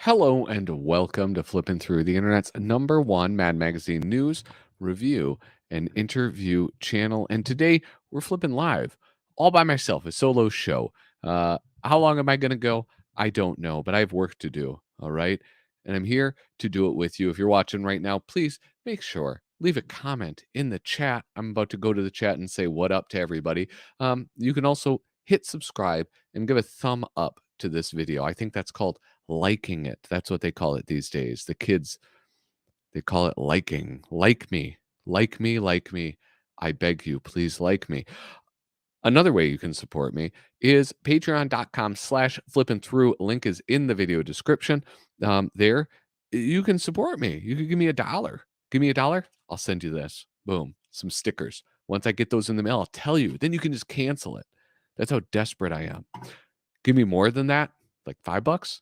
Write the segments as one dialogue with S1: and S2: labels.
S1: Hello and welcome to Flippin' Through the Internet's #1 Mad Magazine news, review, and interview channel. And today we're flipping live all by myself, a solo show. How long am I going to go? I don't know, but I have work to do. All right. And I'm here to do it with you. If you're watching right now, please make sure leave a comment in the chat. I'm about to go to the chat and say what up to everybody. You can also hit subscribe and give a thumb up to this video. I think that's called liking it. That's what they call it these days. The kids, they call it liking. Like me. Like me, like me. I beg you, please like me. Another way you can support me is patreon.com/flipping through. Link is in the video description. There, you can support me. You can give me $1. Give me $1. I'll send you this. Boom. Some stickers. Once I get those in the mail, I'll tell you. Then you can just cancel it. That's how desperate I am. Give me more than that, like $5.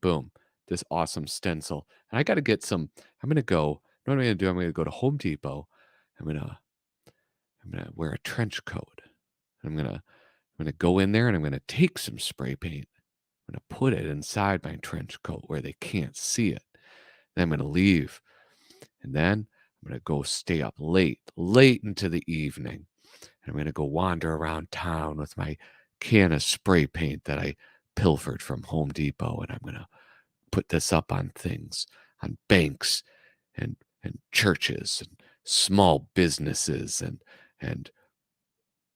S1: Boom, this awesome stencil. And I got to get some. I'm gonna go. What am I gonna do? I'm gonna go to Home Depot. I'm gonna wear a trench coat. I'm gonna go in there and I'm gonna take some spray paint. I'm gonna put it inside my trench coat where they can't see it. Then I'm gonna leave, and then I'm gonna go stay up late into the evening. And I'm gonna go wander around town with my can of spray paint that I pilfered from Home Depot, and I'm gonna put this up on things, on banks and churches and small businesses and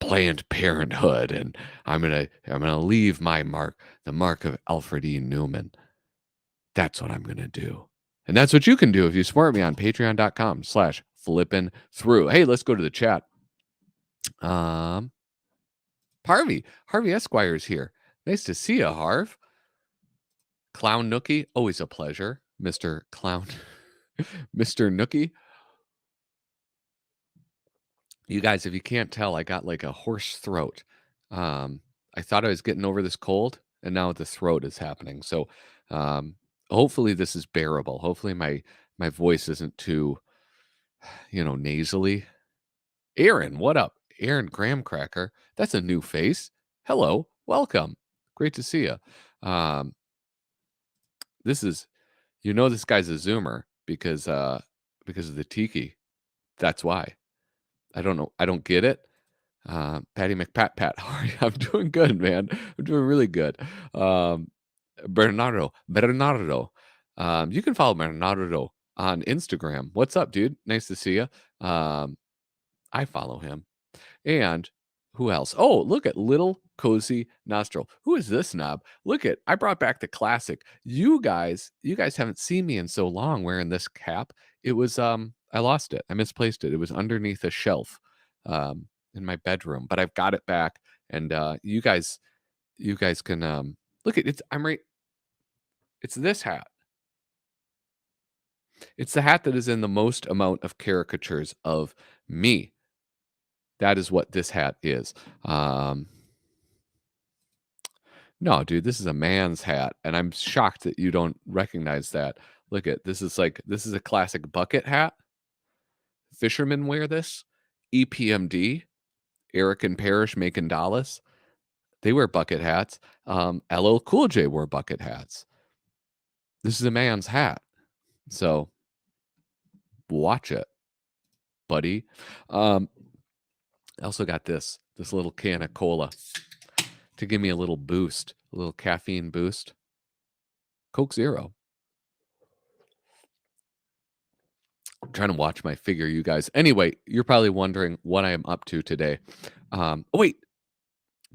S1: Planned Parenthood, and I'm gonna leave my mark, the mark of Alfred E. Newman. That's what I'm gonna do. And that's what you can do if you support me on patreon.com/flippin through. Hey, let's go to the chat. Harvey Esquire's here. Nice to see you, Harv. Clown Nookie, always a pleasure, Mr. Clown. Mr. Nookie. You guys, if you can't tell, I got like a hoarse throat. I thought I was getting over this cold, and now the throat is happening. So hopefully this is bearable. Hopefully my voice isn't too, nasally. Aaron, what up? Aaron Graham Cracker. That's a new face. Hello, welcome. Great to see you. This guy's a Zoomer because of the tiki. That's why. I don't know. I don't get it. Patty McPat. How are you? I'm doing good, man. I'm doing really good. Bernardo. You can follow Bernardo on Instagram. What's up, dude? Nice to see you. I follow him. And who else? Oh, look at Little Cozy Nostril. Who is this knob? Look at, I brought back the classic. You guys haven't seen me in so long wearing this cap. It was I lost it. I misplaced it. It was underneath a shelf in my bedroom, but I've got it back. And you guys can look at it. It's this hat. It's the hat that is in the most amount of caricatures of me. That is what this hat is. No, dude, this is a man's hat, and I'm shocked that you don't recognize that. Look at this is a classic bucket hat. Fishermen wear this. EPMD, Eric and Parrish making Dallas. They wear bucket hats. LL Cool J wore bucket hats. This is a man's hat. So watch it, buddy. I also got this little can of cola to give me a little boost, a little caffeine boost. Coke Zero. I'm trying to watch my figure, you guys. Anyway, you're probably wondering what I am up to today. Oh, wait.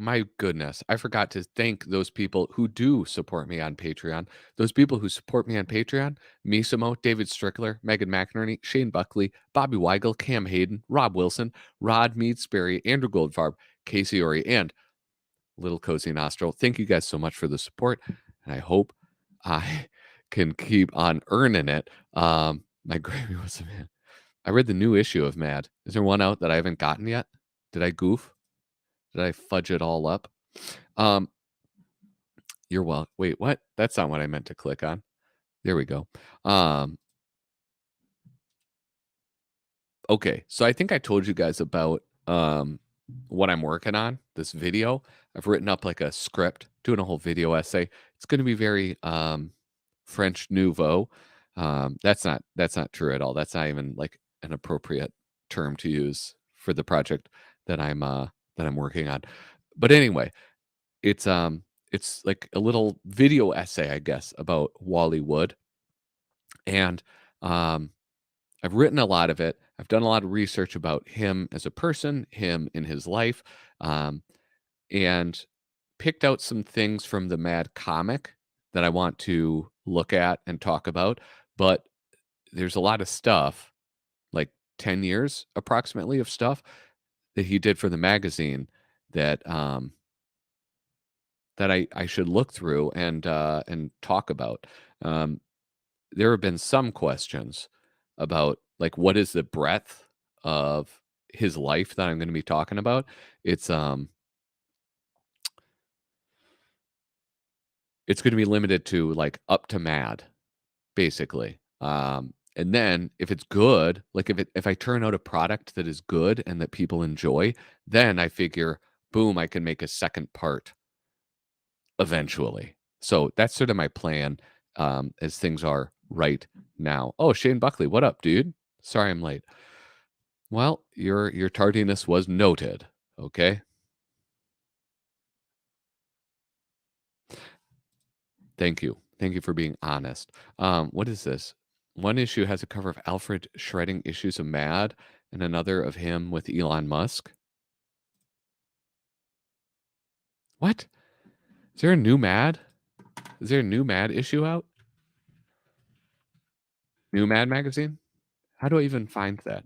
S1: My goodness, I forgot to thank those people who do support me on Patreon. Those people who support me on Patreon: Misimo, David Strickler, Megan McInerney, Shane Buckley, Bobby Weigel, Cam Hayden, Rob Wilson, Rod Mead Sperry, Andrew Goldfarb, Casey Ori, and Little Cozy Nostril. Thank you guys so much for the support, and I hope I can keep on earning it. My gravy was a man. I read the new issue of Mad. Is there one out that I haven't gotten yet? Did I goof? Did I fudge it all up? You're well. Wait, what? That's not what I meant to click on. There we go. Okay, so I think I told you guys about what I'm working on, this video. I've written up like a script, doing a whole video essay. It's going to be very French Nouveau. That's not true at all. That's not even like an appropriate term to use for the project that I'm working on. But anyway, it's like a little video essay, I guess, about Wally Wood, and um, I've written a lot of it. I've done a lot of research about him as a person, him in his life, um, and picked out some things from the Mad comic that I want to look at and talk about. But there's a lot of stuff, like 10 years approximately of stuff that he did for the magazine that that I should look through and talk about. Um, there have been some questions about like what is the breadth of his life that I'm going to be talking about. It's it's going to be limited to like up to Mad basically. And then if it's good, like if I turn out a product that is good and that people enjoy, then I figure, boom, I can make a second part eventually. So that's sort of my plan as things are right now. Oh, Shane Buckley, what up, dude? Sorry I'm late. Well, your tardiness was noted. Okay. Thank you. Thank you for being honest. What is this? One issue has a cover of Alfred shredding issues of Mad and another of him with Elon Musk. What? Is there a new Mad? Is there a new Mad issue out? New Mad magazine? How do I even find that?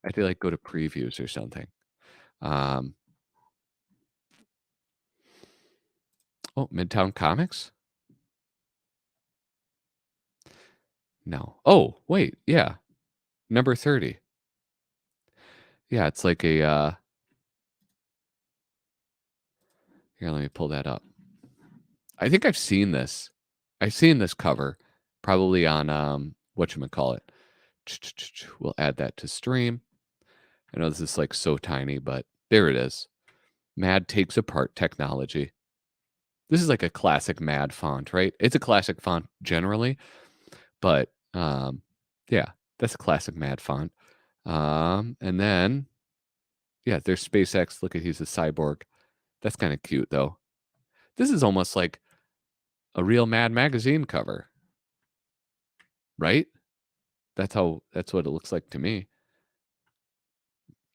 S1: I have to like go to previews or something. Um, oh, Midtown Comics? No. Oh, wait, yeah. Number 30. Yeah, it's like a here, let me pull that up. I think I've seen this. I've seen this cover probably on whatchamacallit. We'll add that to stream. I know this is like so tiny, but there it is. Mad takes apart technology. This is like a classic Mad font, right? It's a classic font generally, but yeah, that's a classic Mad font. And then yeah, there's SpaceX. Look at he's a cyborg. That's kind of cute though. This is almost like a real Mad magazine cover, right? That's what it looks like to me.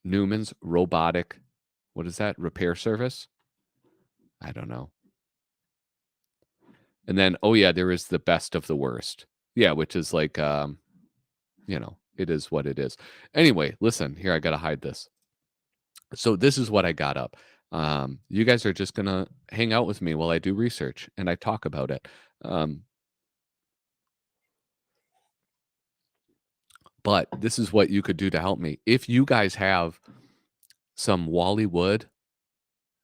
S1: Newman's robotic, what is that? Repair service? I don't know. And then oh yeah, there is the best of the worst. Yeah, which is like it is what it is. Anyway, listen, here I got to hide this. So this is what I got up. You guys are just going to hang out with me while I do research and I talk about it. But this is what you could do to help me. If you guys have some Wally Wood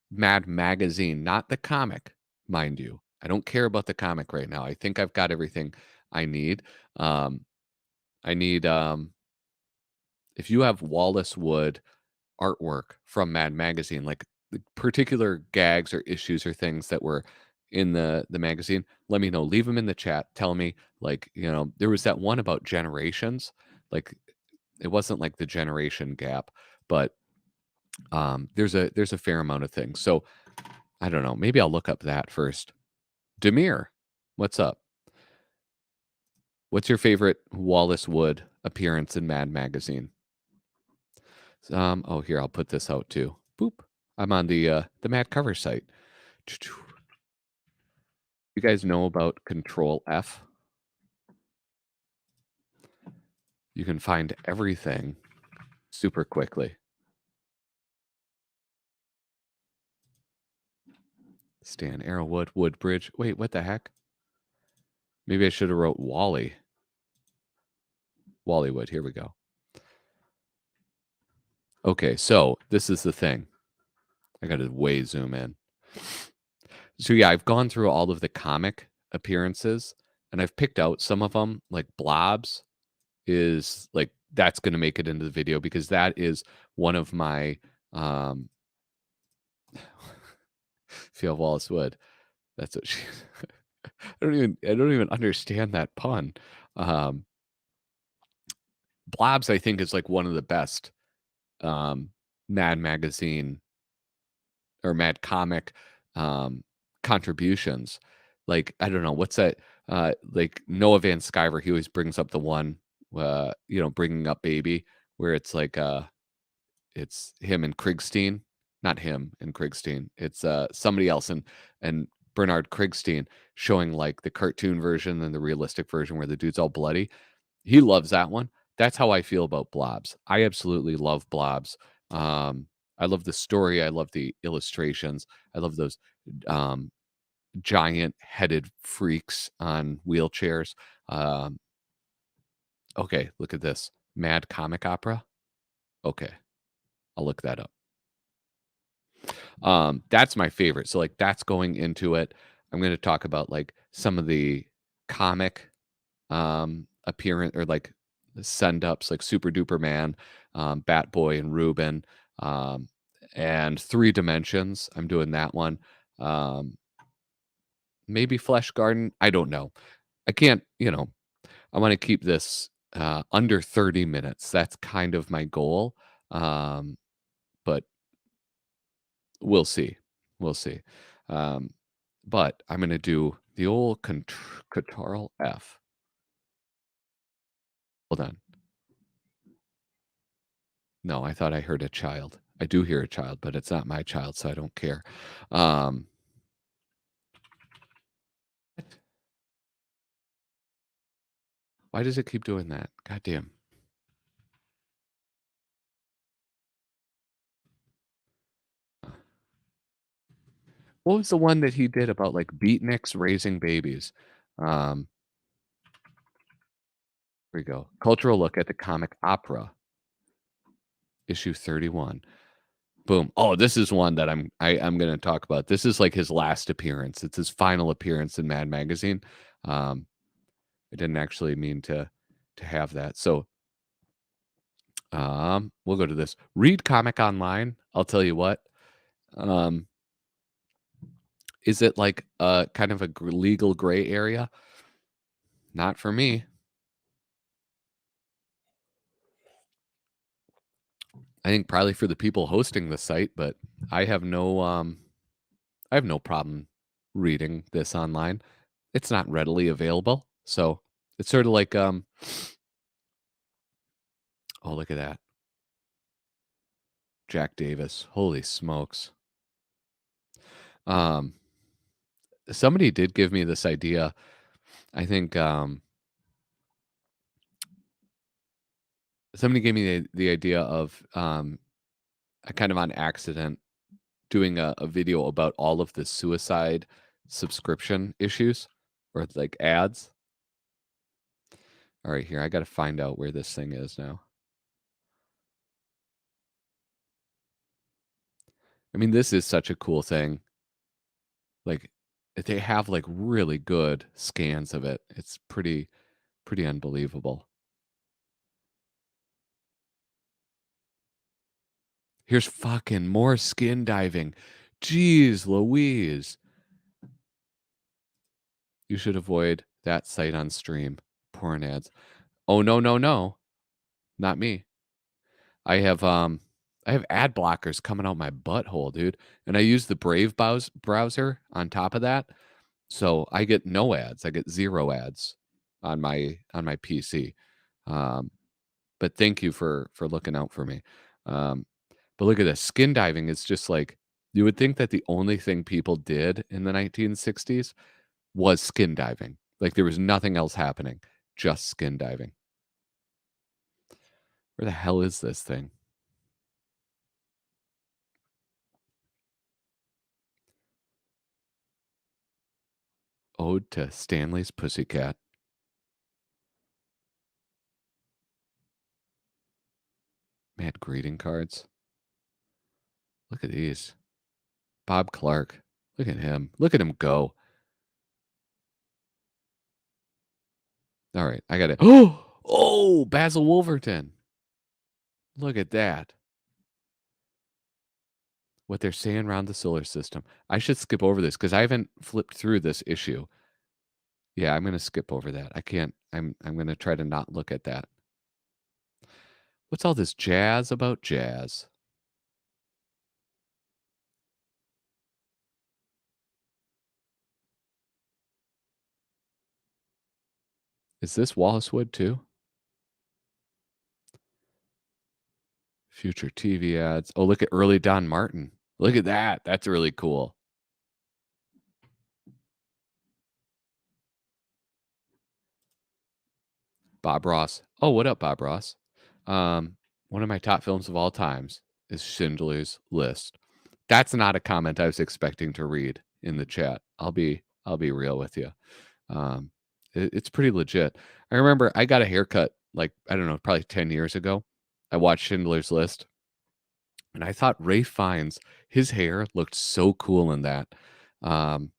S1: Mad magazine, not the comic, mind you. I don't care about the comic right now. I think I've got everything I need. I need if you have Wallace Wood artwork from Mad magazine, like the particular gags or issues or things that were in the magazine, let me know. Leave them in the chat. Tell me, like, there was that one about generations. Like, it wasn't like the generation gap, but there's a fair amount of things. So I don't know. Maybe I'll look up that first. Demir, what's up? What's your favorite Wallace Wood appearance in Mad Magazine? Oh, here I'll put this out too. Boop. I'm on the Mad cover site. You guys know about Control F? You can find everything super quickly. Stan Arrowwood, Woodbridge. Wait, what the heck? Maybe I should have wrote Wally. Wallywood. Here we go. Okay, so this is the thing. I got to way zoom in. So yeah, I've gone through all of the comic appearances and I've picked out some of them, like Blobs is like that's going to make it into the video because that is one of my Feel Wallace Wood. That's what she I don't even understand that pun. Um, Blobs, I think, is, like, one of the best, um, Mad Magazine or Mad Comic, um, contributions. Like, I don't know, what's that, like, Noah Van Sciver, he always brings up the one, bringing up Baby, where it's like, it's him and Krigstein, not him and Krigstein, it's, somebody else and Bernard Krigstein showing, like, the cartoon version and the realistic version where the dude's all bloody. He loves that one. That's how I feel about Blobs. I absolutely love Blobs. Um, I love the story, I love the illustrations, I love those, um, giant-headed freaks on wheelchairs. Um, okay, look at this. Mad Comic Opera? Okay, I'll look that up. That's my favorite. So, like, that's going into it. I'm gonna talk about, like, some of the comic, appearance or, like, send-ups, like Super Duper Man, Bat Boy and Ruben, um, and 3 Dimensions. I'm doing that one. Um, maybe Flesh Garden. I don't know. I can't, I wanna keep this, under 30 minutes. That's kind of my goal, but we'll see. We'll see. Um, but I'm gonna do the old Control F. Hold on. No, I thought I heard a child. I do hear a child, but it's not my child, so I don't care. Um, why does it keep doing that? God damn. What was the one that he did about, like, beatniks raising babies? Um, here we go. Cultural look at the comic opera, issue 31. Boom. Oh, this is one that I'm gonna talk about. This is, like, his last appearance. It's his final appearance in Mad Magazine. Um, I didn't actually mean to have that. So, we'll go to this. Read comic online. I'll tell you what. Um, is it like a kind of a legal gray area? Not for me. I think probably for the people hosting the site, but I have no I have no problem reading this online. It's not readily available. So it's sort of like oh, look at that. Jack Davis. Holy smokes. Um somebody did give me this idea. I think somebody gave me the idea of kind of on accident doing a video about all of the suicide subscription issues or like ads. All right, here I got to find out where this thing is now. I mean, this is such a cool thing. Like they have like really good scans of it. It's pretty unbelievable. Here's fucking more skin diving. Jeez Louise. You should avoid that site on stream. Porn ads. Oh no, no, no. Not me. I have I have ad blockers coming out my butthole, dude. And I use the Brave browser on top of that. So I get no ads. I get 0 ads on my PC. Um, but thank you for looking out for me. Um, but look at this. Skin diving is just like you would think that the only thing people did in the 1960s was skin diving. Like there was nothing else happening, just skin diving. Where the hell is this thing? Ode to Stanley's Pussycat. Mad greeting cards. Look at these. Bob Clark. Look at him. Look at him go. All right, I got it. Oh, Basil Wolverton. Look at that. What they're saying around the solar system. I should skip over this because I haven't flipped through this issue. Yeah, I'm gonna skip over that. I can't. I'm gonna try to not look at that. What's all this jazz about jazz? Is this Wallace Wood too? Future TV ads. Oh, look at early Don Martin. Look at that. That's really cool. Bob Ross. Oh, what up, Bob Ross? Um, one of my top films of all times is Schindler's List. That's not a comment I was expecting to read in the chat. I'll be real with you. It's pretty legit. I remember I got a haircut like I don't know, probably 10 years ago. I watched Schindler's List, and I thought Ray Fiennes, his hair looked so cool in that. Um,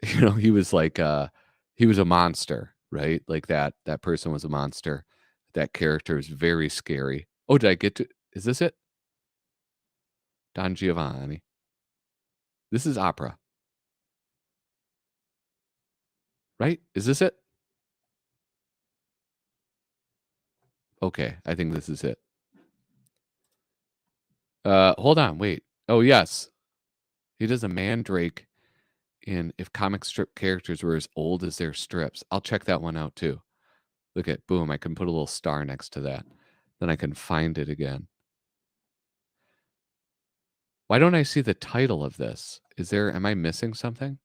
S1: he was like he was a monster, right? Like that person was a monster. That character is very scary. Oh, did I get to is this it? Don Giovanni. This is opera, right? Is this it? Okay, I think this is it. Hold on, wait. Oh, yes. He does a mandrake in if comic strip characters were as old as their strips. I'll check that one out too. Look at boom, I can put a little star next to that. Then I can find it again. Why don't I see the title of this? Am I missing something?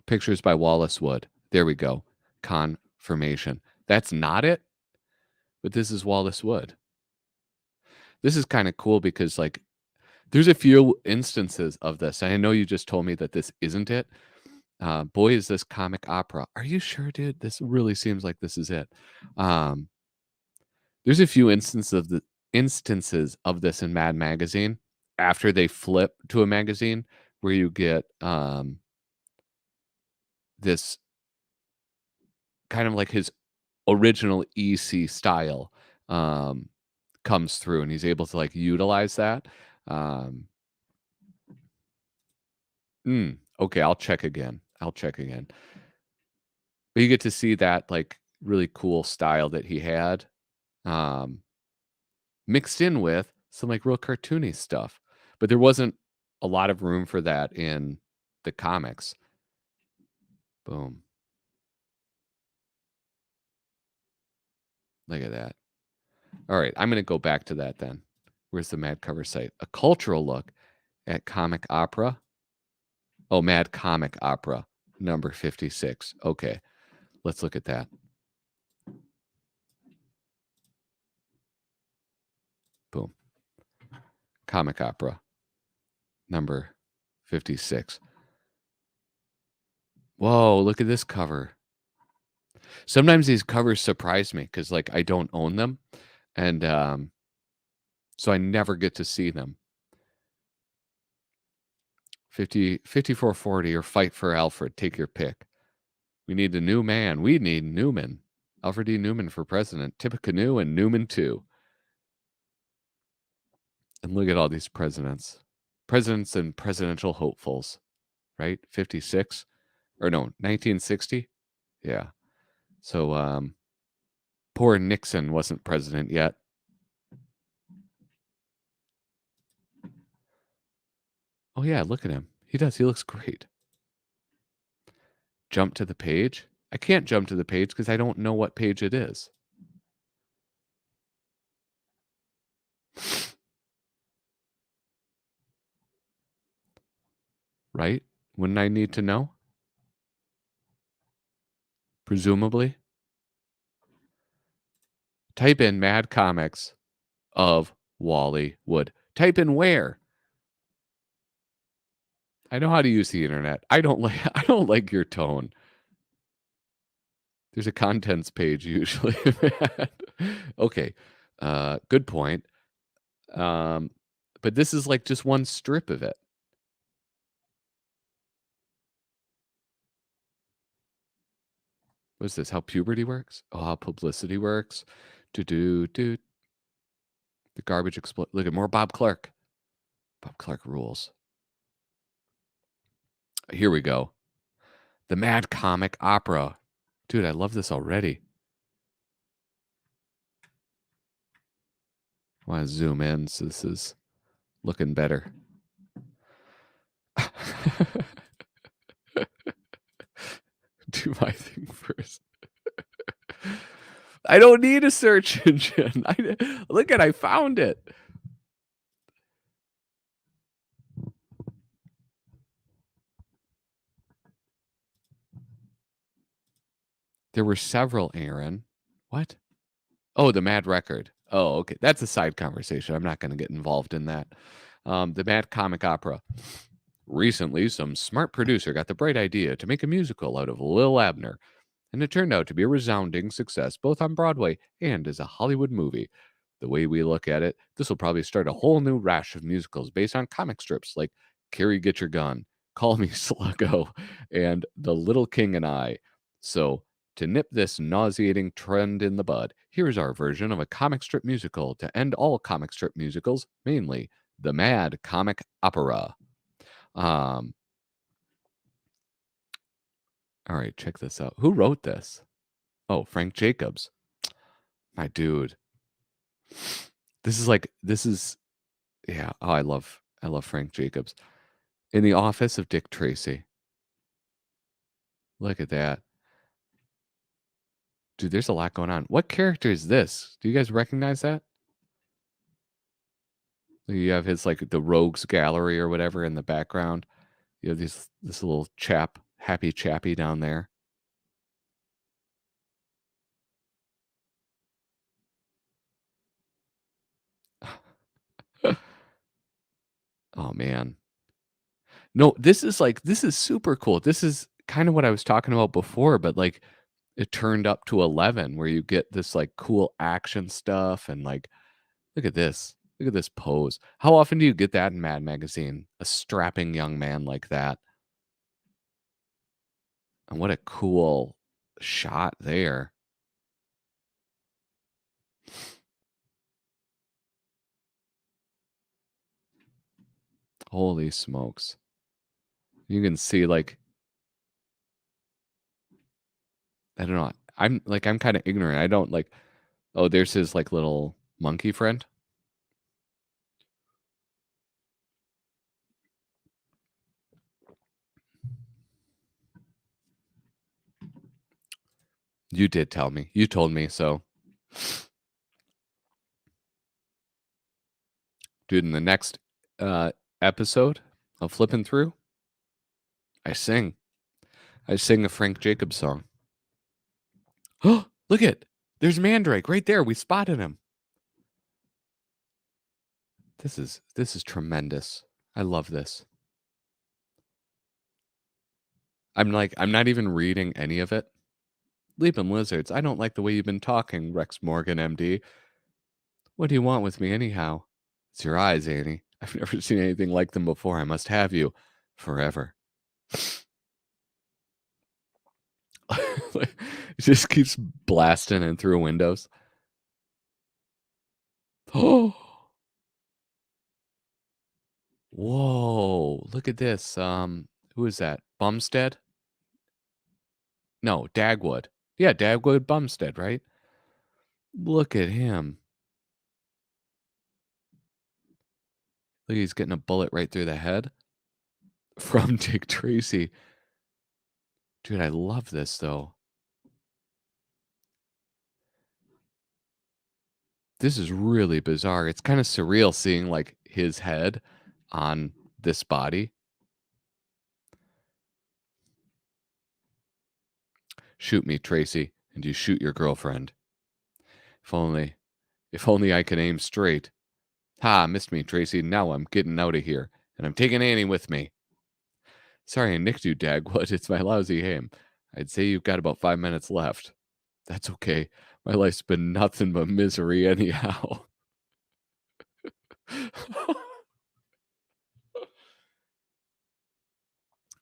S1: Pictures by Wallace Wood. There we go. Confirmation. That's not it, but this is Wallace Wood. This is kind of cool because like there's a few instances of this. I know you just told me that this isn't it. Boy, is this comic opera. Are you sure, dude? This really seems like this is it. Um, there's a few instances of this in Mad Magazine after they flip to a magazine where you get this kind of like his original EC style um, comes through, and he's able to like utilize that. Um, okay, I'll check again. I'll check again. But you get to see that like really cool style that he had. Um, Mixed in with some, like, real cartoony stuff, but there wasn't a lot of room for that in the comics. Boom. Look at that. Alright, I'm gonna go back to that then. Where's the Mad cover site? A cultural look at comic opera. Oh, Mad Comic Opera, number 56. Okay, let's look at that. Boom. Comic Opera, number 56. Whoa, look at this cover. Sometimes these covers surprise me because, like, I don't own them, and, so I never get to see them. 5440 or Fight for Alfred, take your pick. We need a new man. We need Newman. Alfred D. Newman for president. Tippecanoe and Newman too. And look at all these presidents. Presidents and presidential hopefuls, right? 56 or no, 1960. Yeah. So poor Nixon wasn't president yet. Oh yeah, look at him. He does. He looks great. Jump to the page. I can't jump to the page because I don't know what page it is. Right? Wouldn't I need to know? Presumably. Type in Mad Comics of Wally Wood. Type in where? I know how to use the internet. I don't like I don't like your tone. There's a contents page usually. Okay. Good point. Um, but this is like just one strip of it. What's this? How puberty works? Oh, how publicity works. Do. The garbage explode. Look at more Bob Clark. Bob Clark rules. Here we go. The Mad Comic Opera. Dude, I love this already. I want to zoom in so this is looking better. Do my thing first. I don't need a search engine. Look at I found it. There were several, Aaron. What? Oh, the Mad Record. Oh, okay. That's a side conversation. I'm not going to get involved in that. The Mad Comic Opera. Recently, some smart producer got the bright idea to make a musical out of Lil Abner, and it turned out to be a resounding success both on Broadway and as a Hollywood movie. The way we look at it, this will probably start a whole new rash of musicals based on comic strips like Carrie Get Your Gun, Call Me Sluggo, and The Little King and I. So, to nip this nauseating trend in the bud, here's our version of a comic strip musical to end all comic strip musicals, mainly the Mad Comic Opera. Um, all right, check this out. Who wrote this? Oh, Frank Jacobs. My dude. This is yeah. Oh, I love Frank Jacobs. In the office of Dick Tracy. Look at that. Dude, there's a lot going on. What character is this? Do you guys recognize that? You have his like the rogues gallery or whatever in the background. You have this little chap, happy chappy down there. Oh man. No, this is super cool. This is kind of what I was talking about before, but like it turned up to 11 where you get this like cool action stuff and like look at this. Look at this pose. How often do you get that in Mad Magazine? A strapping young man like that. And what a cool shot there. Holy smokes. You can see like I don't know. I'm kind of ignorant. I don't like oh, there's his like little monkey friend. You did tell me. You told me so. Dude, in the next uh episode of Flipping Through, I sing. I sing a Frank Jacobs song. Oh, look it. There's Mandrake right there. We spotted him. This is tremendous. I love this. I'm not even reading any of it. Leaping lizards. I don't like the way you've been talking, Rex Morgan, MD. What do you want with me anyhow? It's your eyes, Annie. I've never seen anything like them before. I must have you forever. It just keeps blasting in through windows. Oh, whoa! Look at this. Who is that? Bumstead? No, Dagwood. Yeah, Dagwood Bumstead, right? Look at him. Look, he's getting a bullet right through the head from Dick Tracy. Dude, I love this though. This is really bizarre. It's kind of surreal seeing like his head on this body. Shoot me, Tracy, and you shoot your girlfriend. If only, if only I could aim straight. Ha, missed me, Tracy. Now I'm getting out of here, and I'm taking Annie with me. Sorry I nicked you, Dagwood. It's my lousy aim. I'd say you've got about 5 minutes left. That's okay. My life's been nothing but misery anyhow.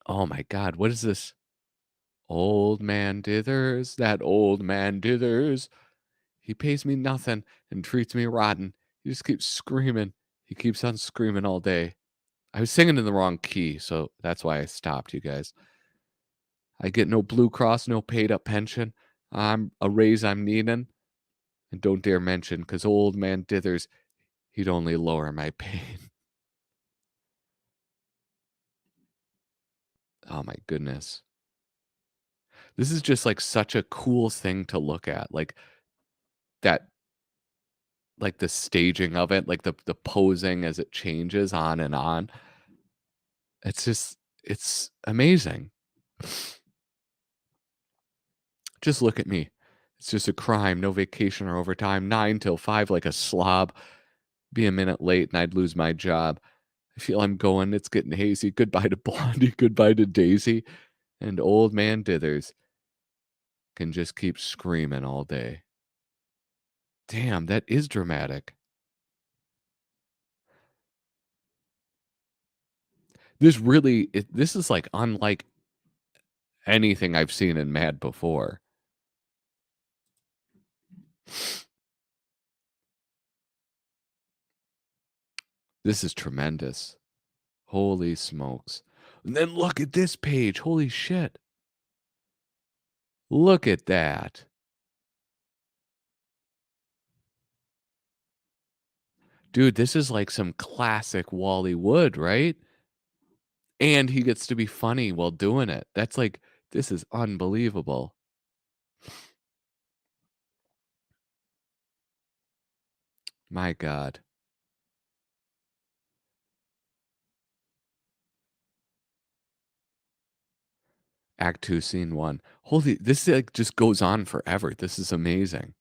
S1: Oh my God, what is this? Old man Dithers, that old man Dithers. He pays me nothing and treats me rotten. He just keeps screaming. He keeps on screaming all day. I was singing in the wrong key, so that's why I stopped, you guys. I get no Blue Cross, no paid up pension. I'm a raise I'm needing, and don't dare mention, 'cause old man Dithers, he'd only lower my pain. Oh my goodness. This is just, like, such a cool thing to look at, that like, the staging of it, like, the posing as it changes on and on. It's amazing. Just look at me. It's just a crime, no vacation or overtime, 9 till 5 like a slob, be a minute late and I'd lose my job. I feel I'm going, it's getting hazy. Goodbye to Blondie, goodbye to Daisy, and old man Dithers can just keep screaming all day. Damn, that is dramatic. This is, like, unlike anything I've seen in Mad before. This is tremendous. Holy smokes. And then look at this page. Holy shit. Look at that. Dude, this is like some classic Wally Wood, right? And he gets to be funny while doing it. That's like this is unbelievable. My god. Act 2, scene 1. Holy this, like, just goes on forever. This is amazing.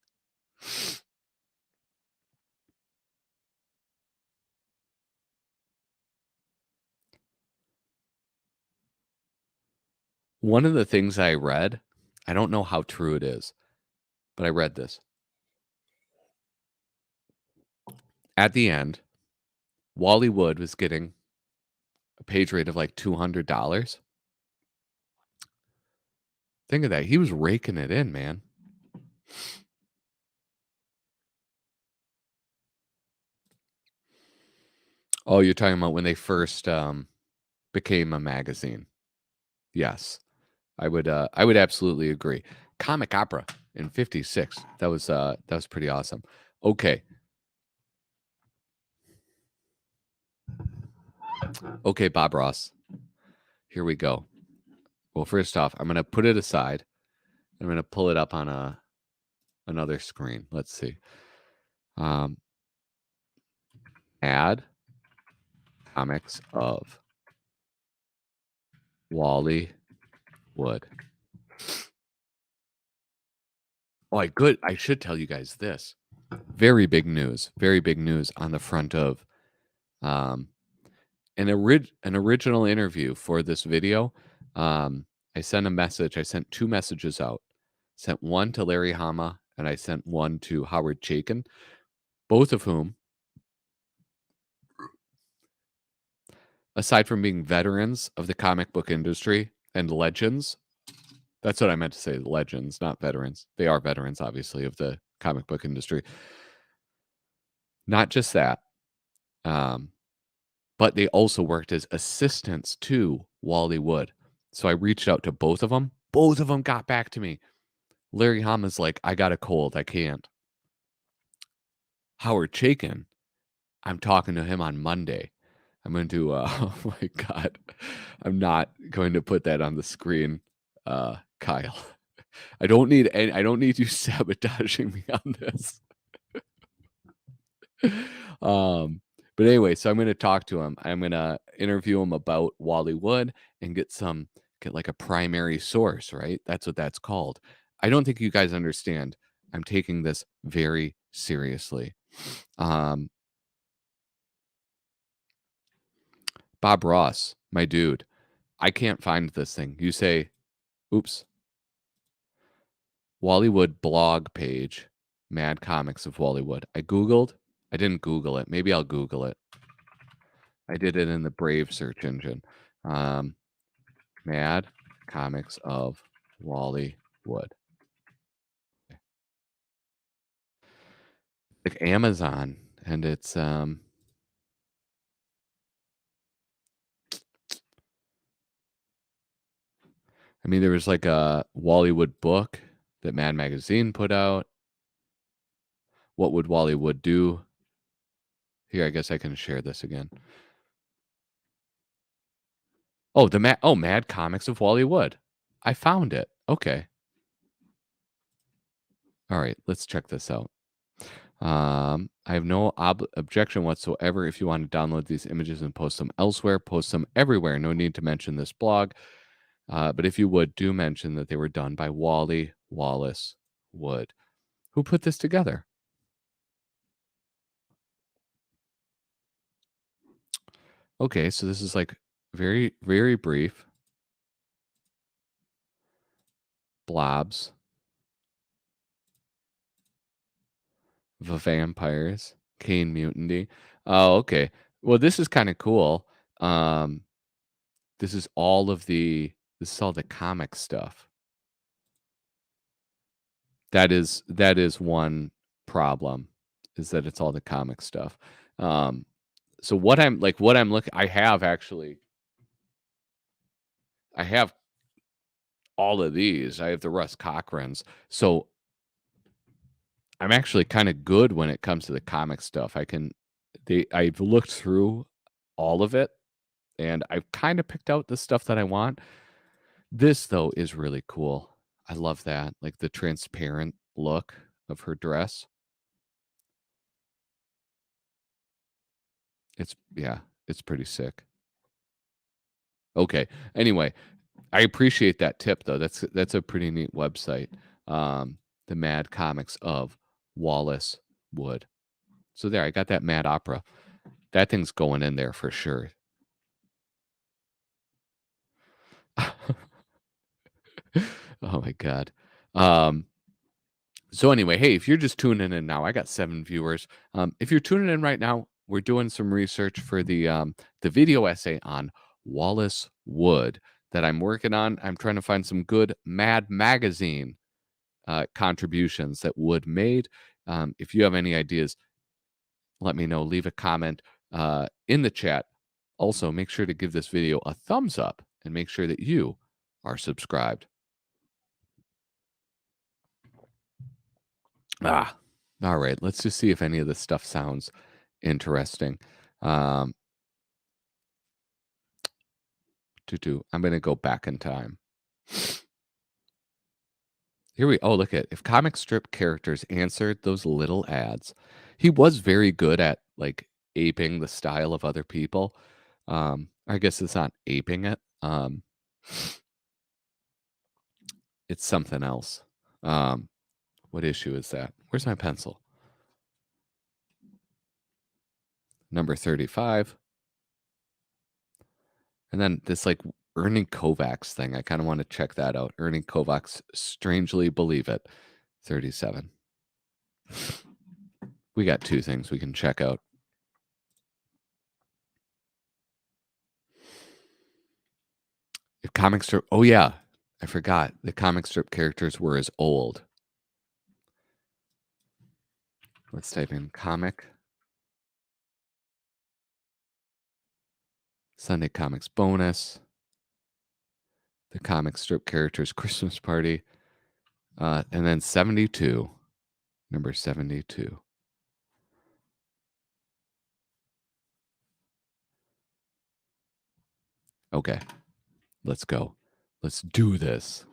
S1: One of the things I read, I don't know how true it is, but I read this. At the end, Wally Wood was getting a page rate of like $200. Think of that. He was raking it in, man. Oh, you're talking about when they first became a magazine. Yes. I would absolutely agree. Comic Opera in '56. That was pretty awesome. Okay. Okay, Bob Ross. Here we go. Well, first off, I'm gonna put it aside. I'm gonna pull it up on another screen. Let's see. Um, add comics of Wally Wood. Oh, I should tell you guys this. Very big news. Very big news on the front of um an original interview for this video. Um, I sent a message. I sent 2 messages out. Sent one to Larry Hama and I sent one to Howard Chaykin, both of whom, aside from being veterans of the comic book industry and legends, that's what I meant to say, legends, not veterans. They are veterans, obviously, of the comic book industry. Not just that, um, but they also worked as assistants to Wally Wood. So I reached out to both of them. Both of them got back to me. Larry Hama's like, "I got a cold, I can't." Howard Chaykin, I'm talking to him on Monday. I'm going to, oh my god. I'm not going to put that on the screen, Kyle. I don't need you sabotaging me on this. Um, but anyway, so I'm gonna talk to him. I'm gonna interview him about Wally Wood and get like a primary source, right? That's what that's called. I don't think you guys understand. I'm taking this very seriously. Um, Bob Ross, my dude, I can't find this thing. You say, oops, Wally Wood blog page, Mad Comics of Wally Wood. I didn't Google it. Maybe I'll Google it. I did it in the Brave search engine. Um, Mad Comics of Wally Wood. Like Amazon, and it's I mean, there was like a Wallywood book that Mad Magazine put out. What would Wallywood do? Here, I guess I can share this again. Oh, Mad Comics of Wallywood. I found it. Okay. All right, let's check this out. I have no objection whatsoever if you want to download these images and post them elsewhere. Post them everywhere. No need to mention this blog. But if you would, do mention that they were done by Wally Wallace Wood. Who put this together? Okay, so this is like very, very brief. Blobs. The Vampires. Kane Mutiny. Oh, okay. Well, this is kind of cool. Um, this is all the comic stuff. That is one problem, is that it's all the comic stuff. So what I'm looking, I have all of these. I have the Russ Cochrans. So I'm actually kind of good when it comes to the comic stuff. I've looked through all of it and I've kind of picked out the stuff that I want. This though is really cool. I love that. Like the transparent look of her dress. It's pretty sick. Okay. Anyway, I appreciate that tip though. That's a pretty neat website. The Mad Comics of Wallace Wood. So there, I got that Mad Opera. That thing's going in there for sure. Oh my god. Um, so anyway, hey, if you're just tuning in now, I got 7 viewers. If you're tuning in right now, we're doing some research for the video essay on Wallace Wood that I'm working on. I'm trying to find some good Mad Magazine contributions that Wood made. If you have any ideas, let me know. Leave a comment in the chat. Also, make sure to give this video a thumbs up and make sure that you are subscribed. All right. Let's just see if any of this stuff sounds interesting. Um, I'm going to go back in time. Look at, if comic strip characters answered those little ads. He was very good at like aping the style of other people. I guess it's not aping it. It's something else. What issue is that? Where's my pencil? Number 35. And then this like Ernie Kovacs thing. I kind of want to check that out. Ernie Kovacs, Strangely Believe It, 37. We got 2 things we can check out. If comic strip, oh yeah, I forgot. The comic strip characters were as old. Let's type in comic. Sunday Comics bonus. The comic strip characters Christmas party. And then 72. Number 72. Okay. Let's go. Let's do this.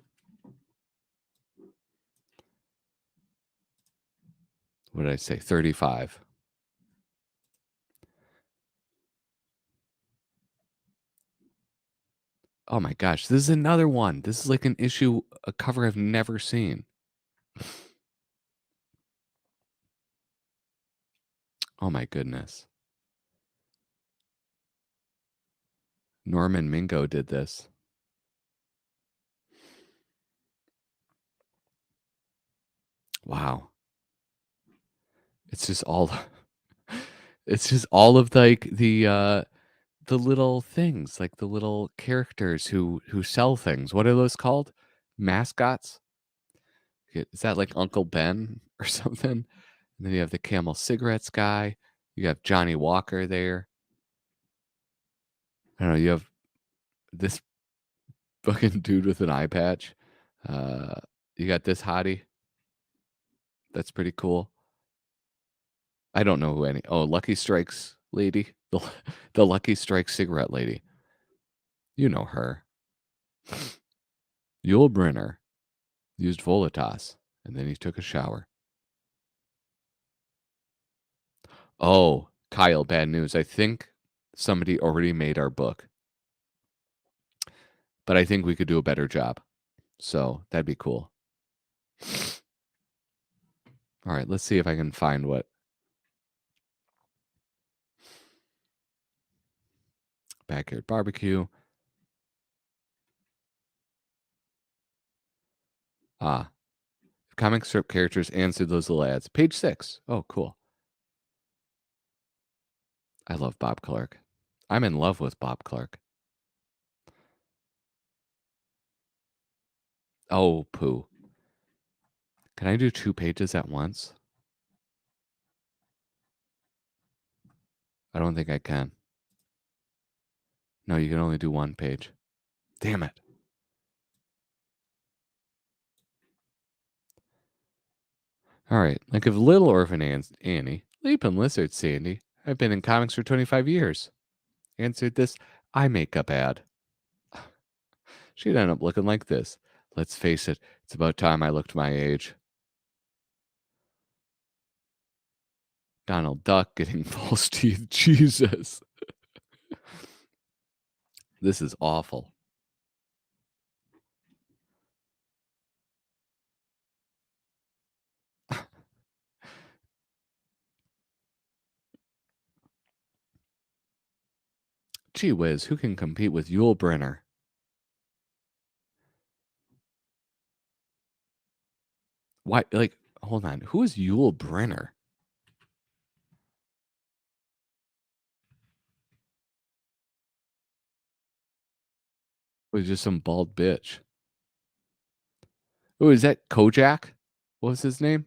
S1: What did I say? 35. Oh my gosh, this is another one. This is like an issue, a cover I've never seen. Oh my goodness. Norman Mingo did this. Wow. It's just all it's just all of like the little things, like the little characters who sell things. What are those called? Mascots? Is that like Uncle Ben or something? And then you have the Camel Cigarettes guy. You have Johnny Walker there. I don't know, you have this Fucking dude with an eye patch. Uh, you got this hottie. That's pretty cool. I don't know who any. Oh, Lucky Strikes lady. The Lucky Strike cigarette lady. You know her. Yul Brynner used Volitas, and then he took a shower. Oh, Kyle, bad news. I think somebody already made our book, but I think we could do a better job. So that'd be cool. All right, let's see if I can find what. Backyard barbecue. Ah, comic strip characters answered those little ads. Page 6. Oh, cool. I love Bob Clark. I'm in love with Bob Clark. Oh, poo. Can I do 2 pages at once? I don't think I can. No, you can only do 1 page. Damn it. All right. Like if Little Orphan Annie, Leapin' Lizard Sandy, I've been in comics for 25 years, answered this eye makeup ad. She'd end up looking like this. Let's face it, it's about time I looked my age. Donald Duck getting false teeth. Jesus. This is awful. Gee whiz, who can compete with Yul Brynner? Why, like, hold on. Who is Yul Brynner? Was just some bald bitch. Oh, is that Kojak? What was his name?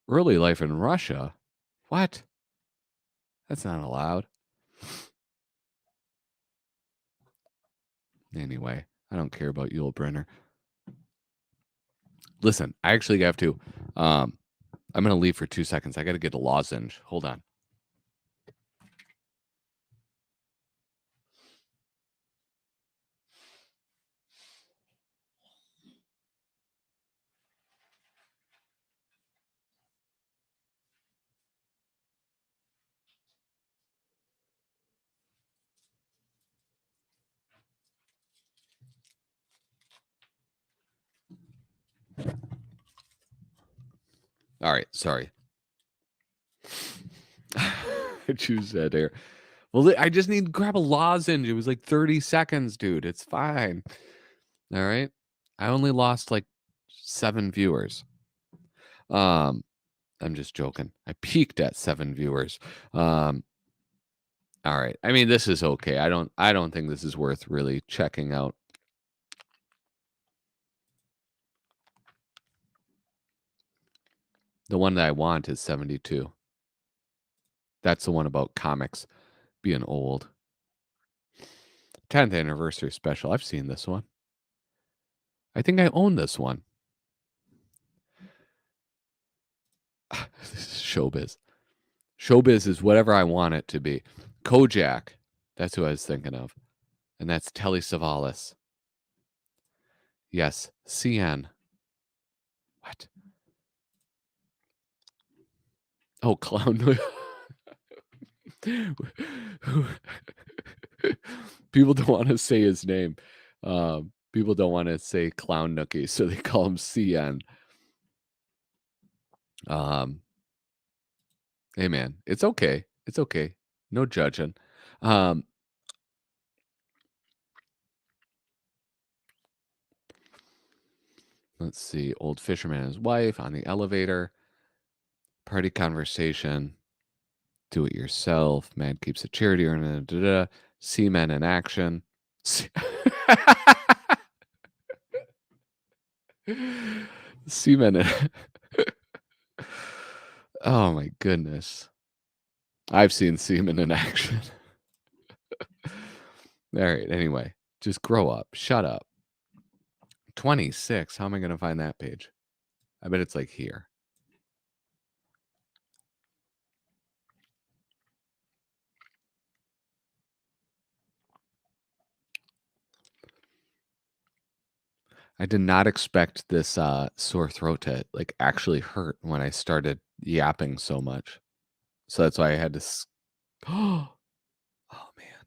S1: Early life in Russia? What? That's not allowed. Anyway, I don't care about Yul Brynner. Listen, I actually have to. I'm going to leave for 2 seconds. I got to get a lozenge. Hold on. All right. Sorry. I choose that air. Well, I just need to grab a lozenge. It was like 30 seconds, dude. It's fine. All right. I only lost like 7 viewers. I'm just joking. I peaked at 7 viewers. All right. I mean, this is okay. I don't think this is worth really checking out. The one that I want is 72. That's the one about comics being old. 10th anniversary special. I've seen this one. I think I own this one. This is showbiz. Showbiz is whatever I want it to be. Kojak. That's who I was thinking of. And that's Telly Savalas. Yes. CN. What? Oh, clown. People don't want to say his name. People don't want to say Clown Nookie, so they call him CN. Hey man, it's okay. It's okay. No judging. Um, let's see. Old fisherman and his wife on the elevator. Party conversation. Do it yourself. Man keeps a charity or seamen in action. Seamen. Oh my goodness. I've seen semen in action. All right. Anyway, just grow up. Shut up. 26. How am I going to find that page? I bet it's like here. I did not expect this sore throat to like actually hurt when I started yapping so much. So that's why I had to. Oh man,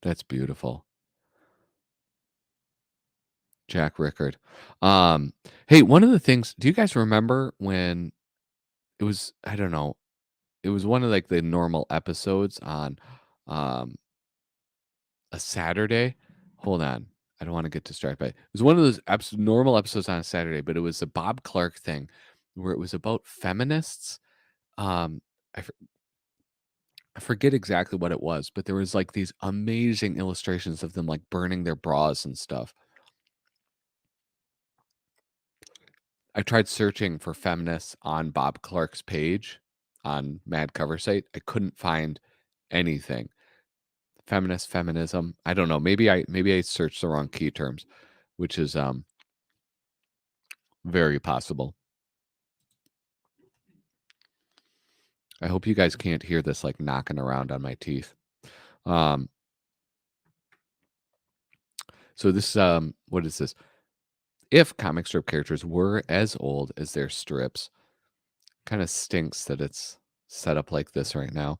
S1: that's beautiful, Jack Rickard. Hey, one of the things. Do you guys remember when it was? I don't know. It was one of like the normal episodes on um a Saturday. Hold on. I don't want to get distracted by it. It was one of those normal episodes on a Saturday, but it was a Bob Clark thing where it was about feminists. Um, I, for- I forget exactly what it was, but there was like these amazing illustrations of them like burning their bras and stuff. I tried searching for feminists on Bob Clark's page on Mad Cover Site. I couldn't find anything. Feminist, feminism. I don't know. Maybe I searched the wrong key terms, which is very possible. I hope you guys can't hear this like knocking around on my teeth. Um, so this what is this? If comic strip characters were as old as their strips, kind of stinks that it's set up like this right now.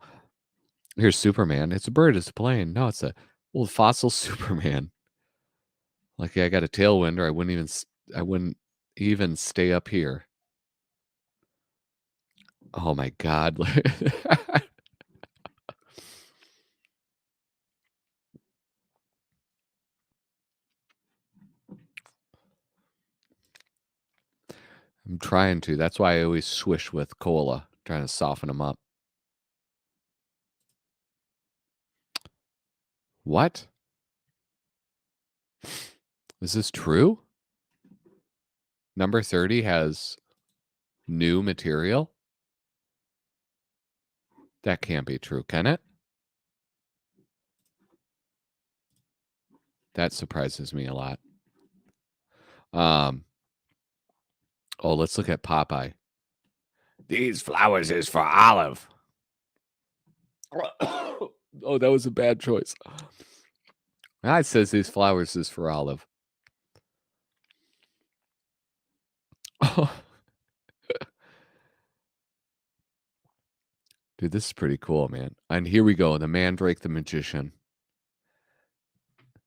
S1: Here's Superman. It's a bird, it's a plane. No, it's a old fossil Superman. Like I got a tailwind or I wouldn't even stay up here. Oh my god. I'm trying to. That's why I always swish with cola, trying to soften them up. What? Is this true? Number 30 has new material? That can't be true, can it? That surprises me a lot. Um, oh, let's look at Popeye. These flowers is for Olive. Oh, that was a bad choice. It says these flowers is for Olive. Dude, this is pretty cool, man. And here we go. The Mandrake the Magician.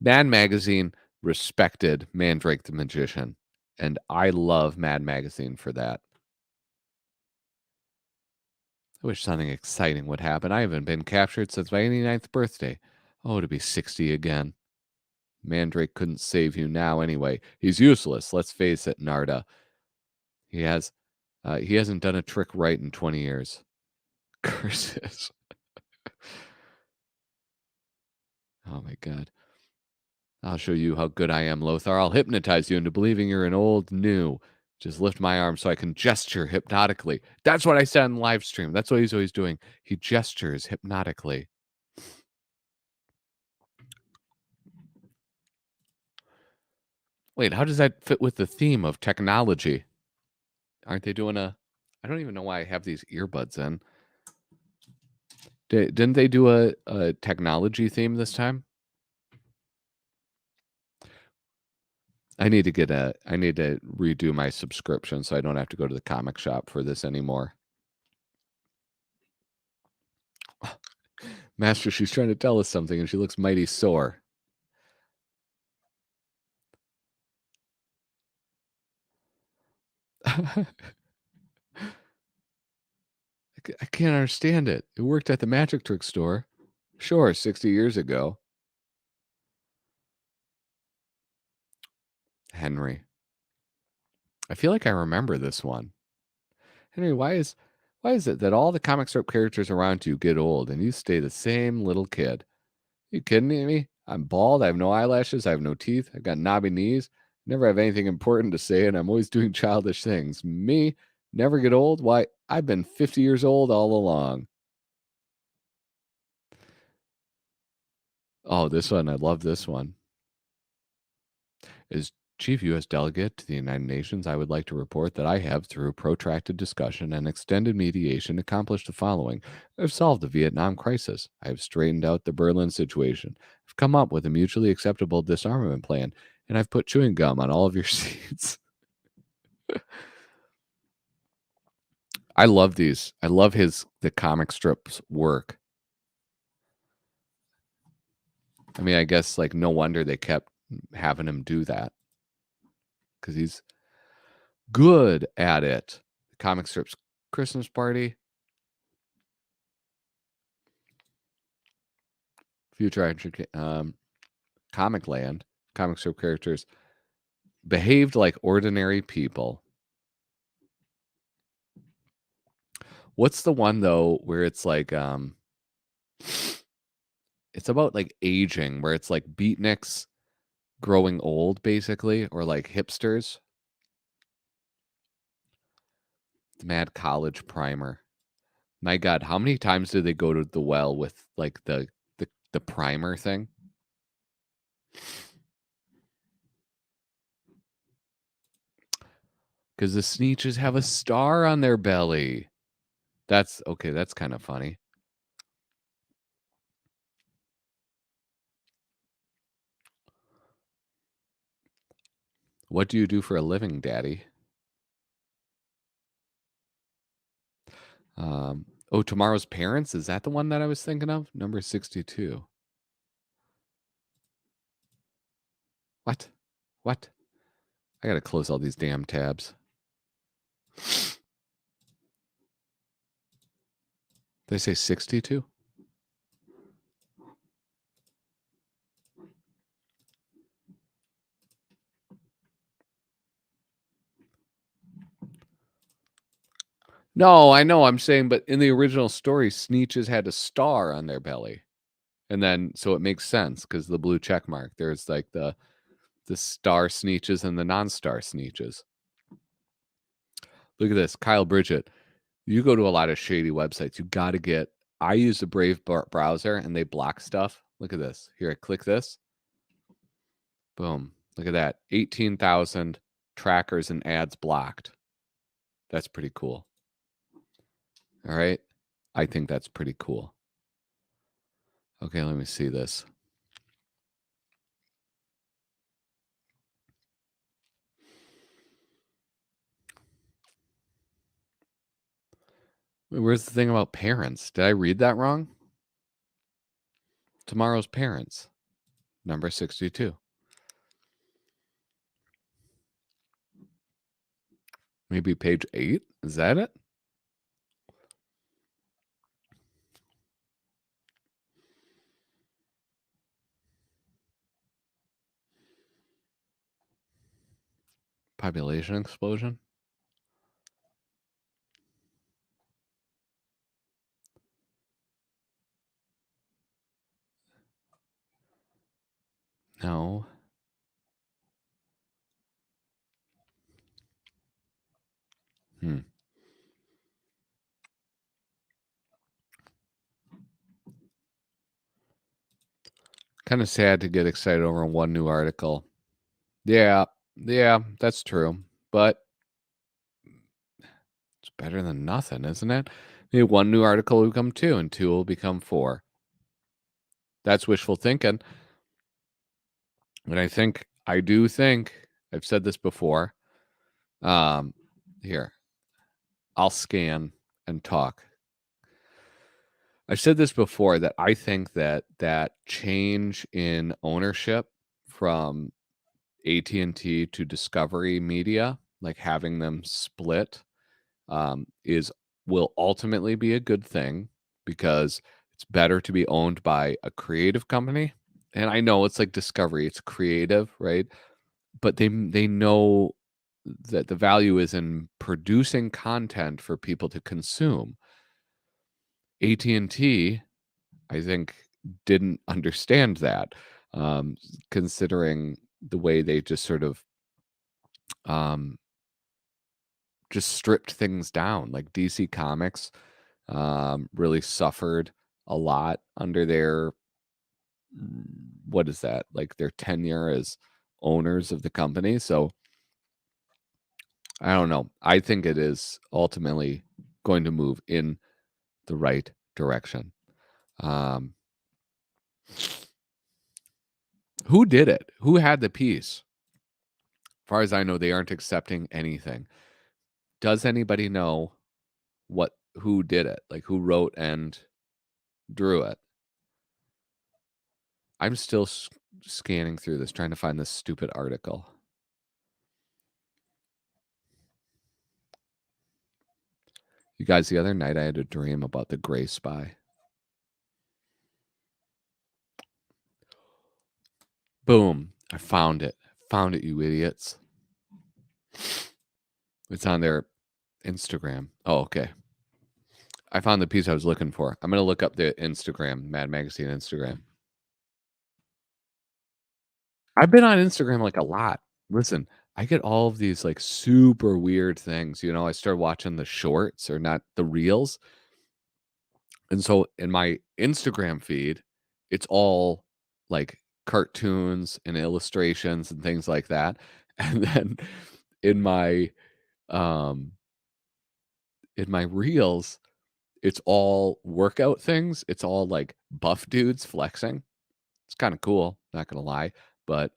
S1: Mad Magazine respected Mandrake the Magician. And I love Mad Magazine for that. I wish something exciting would happen. I haven't been captured since my 89th birthday. Oh, to be 60 again. Mandrake couldn't save you now anyway. He's useless. Let's face it, Narda. He hasn't done a trick right in 20 years. Curses. Oh my god. I'll show you how good I am, Lothar. I'll hypnotize you into believing you're an old new. Just lift my arm so I can gesture hypnotically. That's what I said in the live stream. That's what he's always doing. He gestures hypnotically. Wait, how does that fit with the theme of technology? Aren't they doing I don't even know why I have these earbuds in. Didn't they do a technology theme this time? I need to redo my subscription so I don't have to go to the comic shop for this anymore. Master, she's trying to tell us something and she looks mighty sore. I can't understand it. It worked at the magic trick store. Sure, 60 years ago. Henry. I feel like I remember this one. Henry, why is it that all the comic strip characters around you get old and you stay the same little kid? You kidding me? I'm bald. I have no eyelashes. I have no teeth. I've got knobby knees. Never have anything important to say, and I'm always doing childish things. Me, Never get old? Why, I've been 50 years old all along. Oh, this one, I love this one. As Chief U.S. Delegate to the United Nations, I would like to report that I have, through protracted discussion and extended mediation, accomplished the following. I've solved the Vietnam crisis. I have straightened out the Berlin situation. I've come up with a mutually acceptable disarmament plan, and I've put chewing gum on all of your seats. I love these. I love the comic strips work. I mean, I guess like no wonder they kept having him do that, because he's good at it. Comic strips Christmas party, future comic land, comic strip characters behaved like ordinary people. What's the one though where it's like it's about like aging, where it's like beatniks growing old basically, or like hipsters? The Mad College Primer. My God, how many times did they go to the well with like the primer thing? Because the Sneetches have a star on their belly. That's okay. That's kind of funny. What do you do for a living, Daddy? Oh, Tomorrow's Parents. Is that the one that I was thinking of? Number 62. What? What? I gotta close all these damn tabs. Did I say 62? No, I know. I'm saying, but in the original story, Sneetches had a star on their belly, and then so it makes sense because the blue check mark. There's like the star Sneetches and the non-star Sneetches. Look at this, Kyle Bridget. You go to a lot of shady websites. You got to get. I use the Brave browser, and they block stuff. Look at this. Here, I click this. Boom. Look at that. 18,000 trackers and ads blocked. That's pretty cool. All right. I think that's pretty cool. Okay, let me see this. Where's the thing about parents? Did I read that wrong? Tomorrow's Parents, number 62. Maybe page 8? Is that it? Population explosion? No. Kind of sad to get excited over one new article. Yeah, that's true. But it's better than nothing, isn't it? Maybe one new article will become 2, and 2 will become 4. That's wishful thinking. And I do think, I've said this before. Here, I'll scan and talk. I've said this before, that I think that change in ownership from AT&T to Discovery Media, like having them split, will ultimately be a good thing, because it's better to be owned by a creative company. And I know it's like Discovery, it's creative, right? But they know that the value is in producing content for people to consume. AT&T, I think, didn't understand that, considering the way they just sort of just stripped things down. Like DC Comics really suffered a lot under their what is that? Like their tenure as owners of the company. So I don't know. I think it is ultimately going to move in the right direction. Um, who did it? Who had the piece? As far as I know, they aren't accepting anything. Does anybody know who did it? Like who wrote and drew it? I'm still scanning through this, trying to find this stupid article. You guys, the other night I had a dream about the Gray Spy. Boom. I found it. Found it, you idiots. It's on their Instagram. Oh, okay. I found the piece I was looking for. I'm going to look up the Instagram, Mad Magazine Instagram. I've been on Instagram like a lot. Listen, I get all of these like super weird things. You know, I started watching the shorts or not the reels. And so in my Instagram feed, it's all like cartoons and illustrations and things like that. And then in my um reels, it's all workout things. It's all like buff dudes flexing. It's kind of cool, not gonna lie. But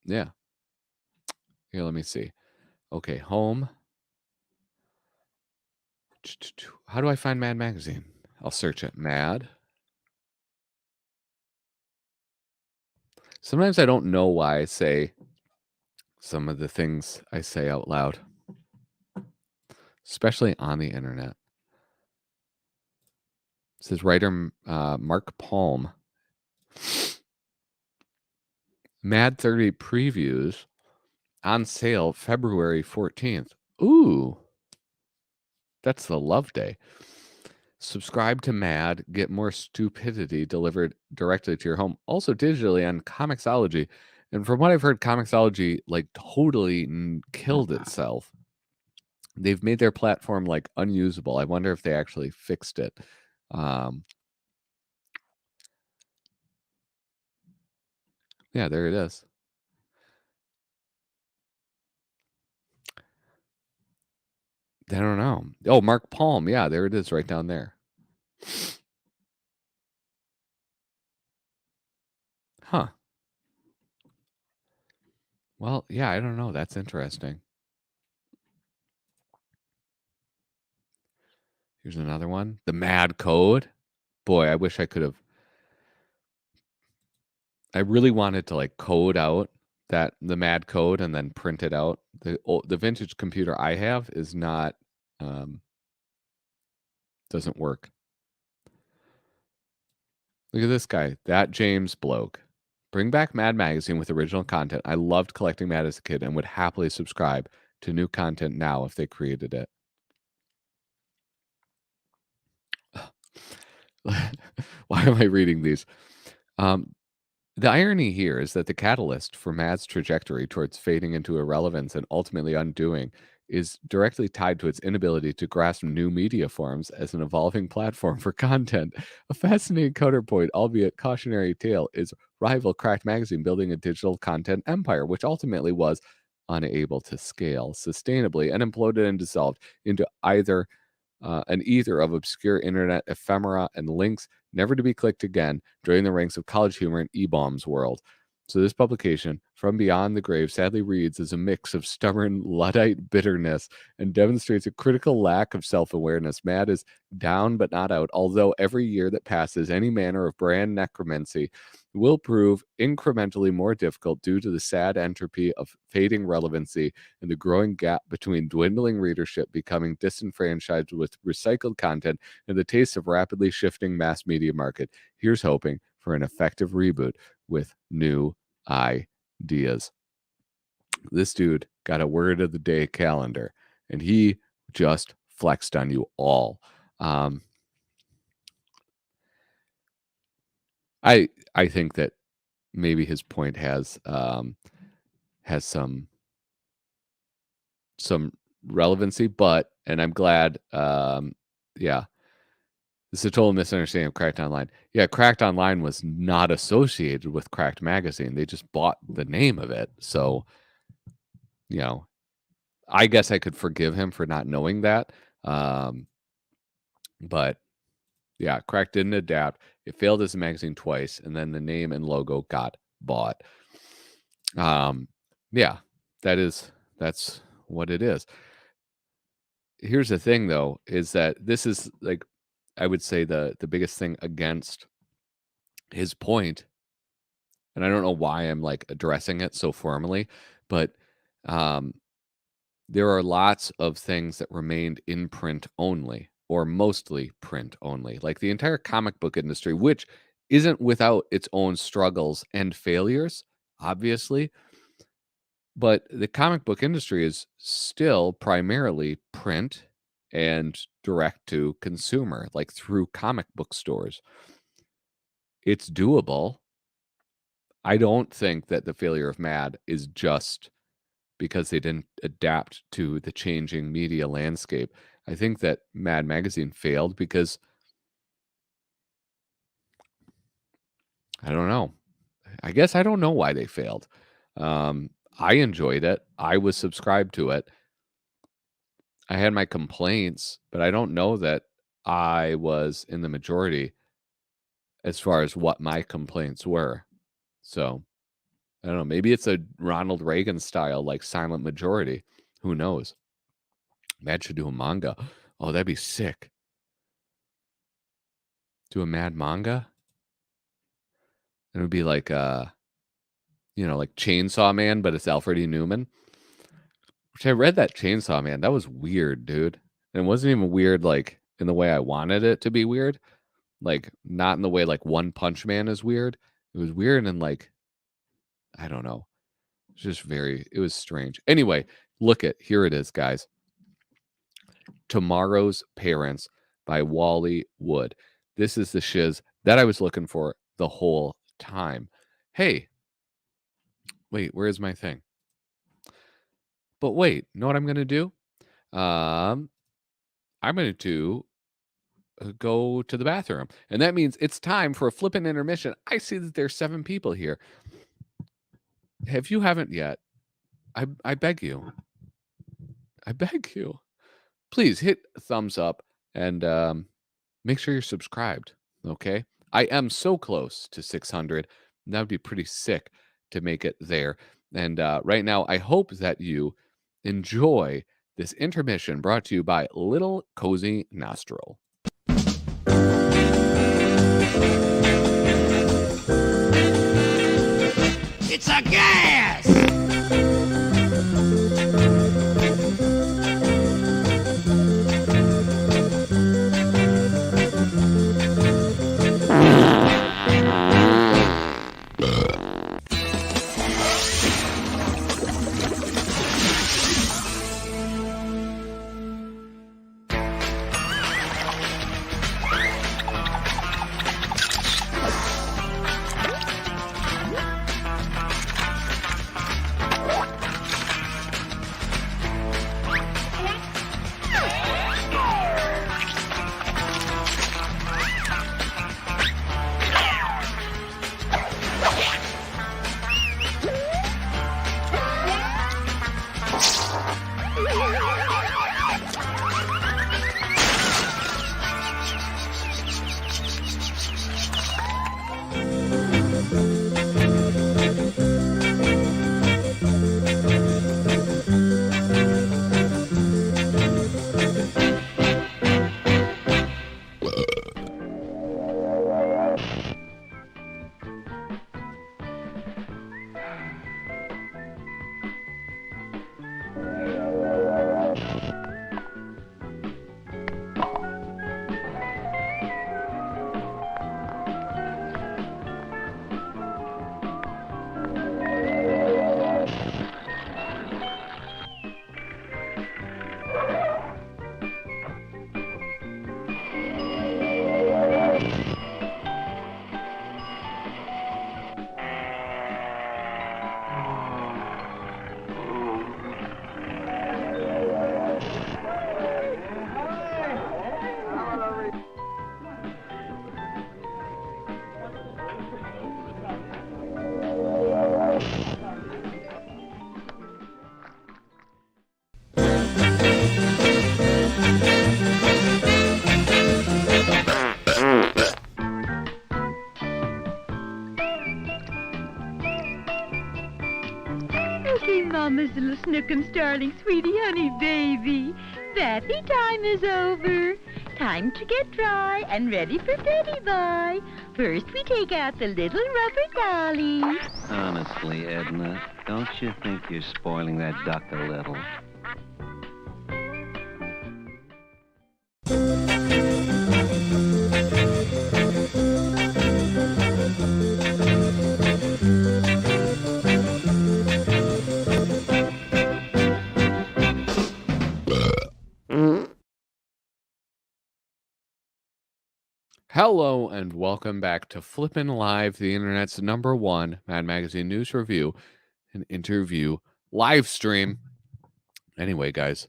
S1: yeah. Here, let me see. Okay, home. How do I find Mad Magazine? I'll search it. Mad. Sometimes I don't know why I say some of the things I say out loud, especially on the internet. It says writer Mark Palm. Mad 30 previews on sale February 14th. Ooh, that's the love day. Subscribe to Mad, get more stupidity delivered directly to your home. Also digitally on Comixology. And from what I've heard, Comixology like totally killed itself. They've made their platform like unusable. I wonder if they actually fixed it. Yeah, there it is. I don't know. Oh, Mark Palm. Yeah, there it is right down there. Huh. Well, yeah, I don't know. That's interesting. Here's another one. The Mad Code. Boy, I wish I could have. I really wanted to like code out the Mad Code and then print it out. The vintage computer I have is not doesn't work. Look at this guy, that James bloke. Bring back Mad Magazine with original content. I loved collecting Mad as a kid and would happily subscribe to new content now if they created it. Why am I reading these? The irony here is that the catalyst for Mad's trajectory towards fading into irrelevance and ultimately undoing is directly tied to its inability to grasp new media forms as an evolving platform for content. A fascinating counterpoint, albeit cautionary tale, is rival Cracked Magazine building a digital content empire, which ultimately was unable to scale sustainably and imploded and dissolved into an ether of obscure internet ephemera and links never to be clicked again during the ranks of college humor and E-Bombs world. So this publication, From Beyond the Grave, sadly reads as a mix of stubborn Luddite bitterness and demonstrates a critical lack of self-awareness. Mad is down but not out, although every year that passes, any manner of brand necromancy will prove incrementally more difficult due to the sad entropy of fading relevancy and the growing gap between dwindling readership becoming disenfranchised with recycled content and the taste of rapidly shifting mass media market. Here's hoping for an effective reboot with new ideas. This dude got a word of the day calendar and he just flexed on you all. I think that maybe his point has some relevancy, but, and I'm glad, yeah, this is a total misunderstanding of Cracked Online. Yeah, Cracked Online was not associated with Cracked Magazine. They just bought the name of it. So, you know, I guess I could forgive him for not knowing that. But yeah, Cracked didn't adapt. It failed as a magazine twice, and then the name and logo got bought. Yeah, that's what it is. Here's the thing though, is that this is like, I would say the biggest thing against his point, and I don't know why I'm like addressing it so formally, but um there are lots of things that remained in print only or mostly print only. Like the entire comic book industry, which isn't without its own struggles and failures, obviously, but the comic book industry is still primarily print and direct to consumer, like through comic book stores. It's doable. I don't think that the failure of Mad is just because they didn't adapt to the changing media landscape. I think that Mad Magazine failed because I don't know. I guess I don't know why they failed. I enjoyed it. I was subscribed to it. I had my complaints, but I don't know that I was in the majority as far as what my complaints were. So I don't know. Maybe it's a Ronald Reagan style, like silent majority. Who knows? Mad should do a manga. Oh, that'd be sick. Do a Mad manga? It would be like like Chainsaw Man, but it's Alfred E. Newman. Which I read that Chainsaw Man. That was weird, dude. And it wasn't even weird like in the way I wanted it to be weird. Like not in the way like One Punch Man is weird. It was weird and like I don't know. It's just it was strange. Anyway, here it is, guys. Tomorrow's Parents by Wally Wood. This is the shiz that I was looking for the whole time. Hey, wait, where is my thing? But wait, know what I'm going to do? I'm going to go to the bathroom. And that means it's time for a flippin' intermission. I see that there's 7 people here. If you haven't yet, I beg you. I beg you. Please hit thumbs up and make sure you're subscribed. Okay? I am so close to 600. That would be pretty sick to make it there. And right now, I hope that you enjoy this intermission brought to you by Little Cozy Nostril.
S2: It's a gas!
S3: welcome, starling, sweetie, honey, baby. Bathing time is over. Time to get dry and ready for Betty Boy. First, we take out the little rubber dolly.
S4: Honestly, Edna, don't you think you're spoiling that duck a little?
S1: Hello and welcome back to Flippin' Live, the internet's #1 Mad Magazine news review and interview live stream. Anyway, guys,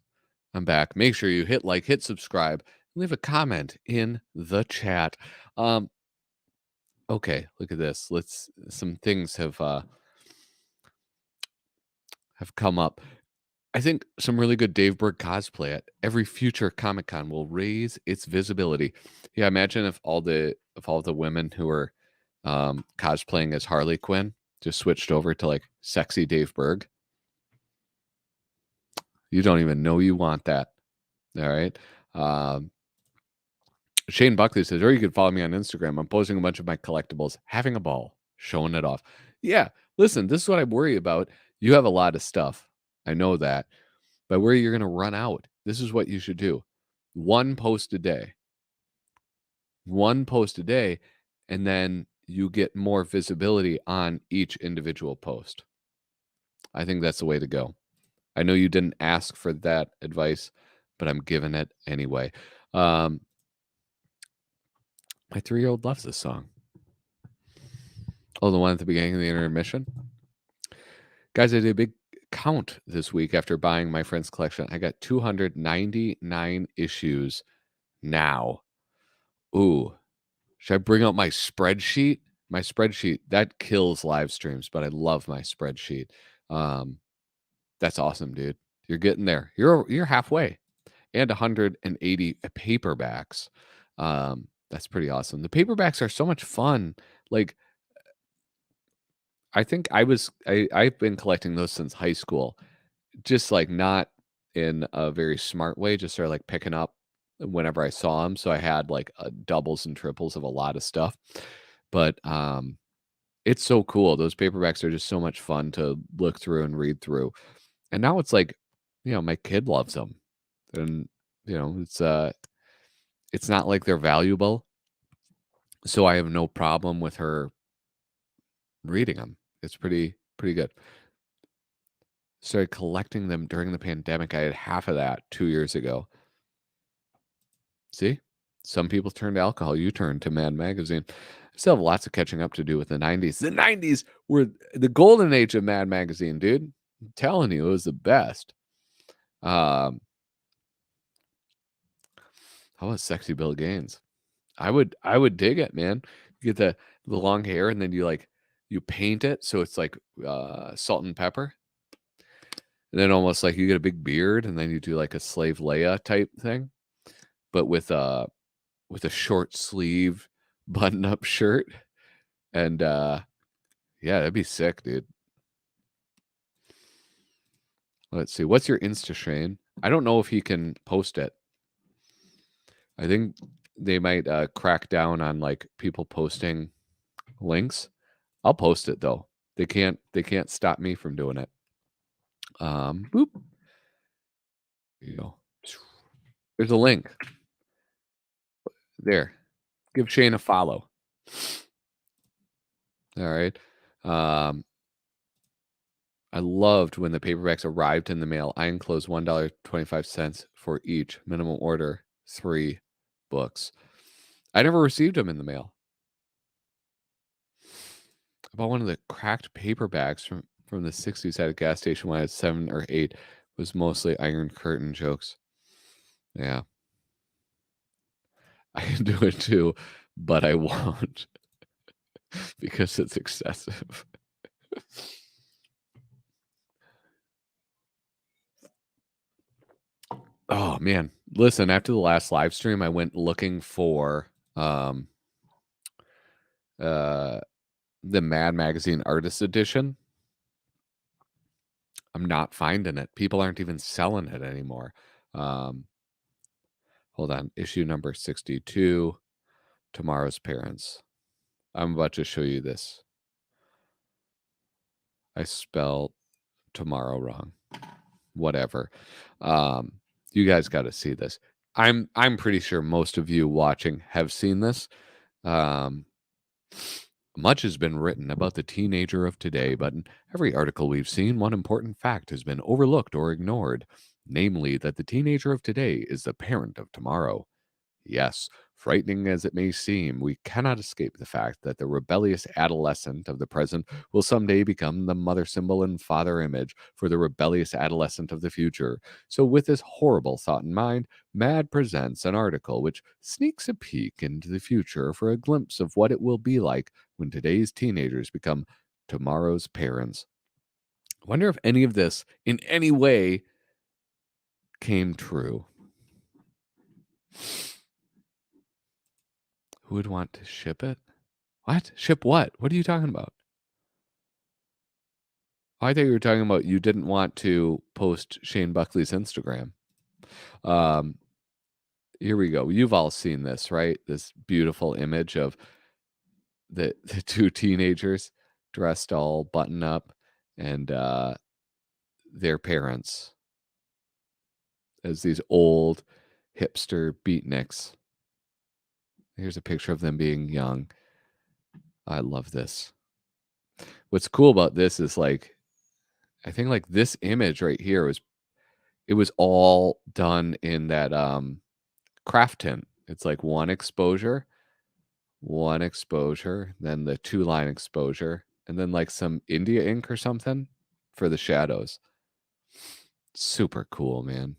S1: I'm back. Make sure you hit like, hit subscribe, leave a comment in the chat. Okay, look at this. Some things have come up. I think some really good Dave Berg cosplay at every future Comic-Con will raise its visibility. Yeah, imagine if all the women who are cosplaying as Harley Quinn just switched over to like sexy Dave Berg. You don't even know you want that. All right. Shane Buckley says, or you can follow me on Instagram. I'm posting a bunch of my collectibles, having a ball, showing it off. Yeah, listen, this is what I worry about. You have a lot of stuff. I know that. But where you're going to run out, this is what you should do. One post a day. One post a day, and then you get more visibility on each individual post. I think that's the way to go. I know you didn't ask for that advice, but I'm giving it anyway. My 3-year-old loves this song. Oh, the one at the beginning of the intermission? Guys, I did a big count this week after buying my friend's collection. I got 299 issues now. Ooh, should I bring out my spreadsheet? My spreadsheet, that kills live streams, but I love my spreadsheet. That's awesome, dude. You're getting there. You're halfway. And 180 paperbacks. That's pretty awesome. The paperbacks are so much fun. Like, I think I've been collecting those since high school. Just like not in a very smart way, just sort of like picking up whenever I saw them. So I had like doubles and triples of a lot of stuff. But it's so cool. Those paperbacks are just so much fun to look through and read through. And now it's like, my kid loves them. And it's not like they're valuable. So I have no problem with her reading them. It's pretty good. Started collecting them during the pandemic. I had half of that 2 years ago. See? Some people turn to alcohol. You turn to Mad Magazine. I still have lots of catching up to do with the 90s. The 90s were the golden age of Mad Magazine, dude. I'm telling you, it was the best. How about Sexy Bill Gaines? I would dig it, man. You get the long hair and then you paint it so it's like salt and pepper. And then almost like you get a big beard and then you do like a Slave Leia type thing, but with a short sleeve button up shirt. And yeah, that'd be sick, dude. Let's see. What's your Insta, Shane? I don't know if he can post it. I think they might crack down on like people posting links. I'll post it though. They can't stop me from doing it. Boop. There you go. There's a link. There. Give Shane a follow. All right. I loved when the paperbacks arrived in the mail. I enclosed $1.25 for each. Minimum order 3 books. I never received them in the mail. I bought one of the cracked paperbacks from the 60s at a gas station when I was 7 or 8. It was mostly Iron Curtain jokes. Yeah. I can do it too, but I won't because it's excessive. Oh man, listen, after the last live stream, I went looking for the Mad Magazine Artist Edition. I'm not finding it. People aren't even selling it anymore. Um, hold on. Issue number 62, Tomorrow's Parents. I'm about to show you this. I spelled tomorrow wrong. Whatever. You guys got to see this. I'm pretty sure most of you watching have seen this. Much has been written about the teenager of today, but in every article we've seen, one important fact has been overlooked or ignored, namely that the teenager of today is the parent of tomorrow. Yes, frightening as it may seem, we cannot escape the fact that the rebellious adolescent of the present will someday become the mother symbol and father image for the rebellious adolescent of the future. So, with this horrible thought in mind, Mad presents an article which sneaks a peek into the future for a glimpse of what it will be like when today's teenagers become tomorrow's parents. I wonder if any of this in any way came true. Who would want to ship it? What? Ship what? What are you talking about? Oh, I thought you were talking about you didn't want to post Shane Buckley's Instagram. Here we go. You've all seen this, right? This beautiful image of the two teenagers dressed all button up and their parents as these old hipster beatniks. Here's a picture of them being young. I love this. What's cool about this is like, I think like this image right here was all done in that craft tint. It's like one exposure, then the 2-line exposure, and then like some India ink or something for the shadows. Super cool, man.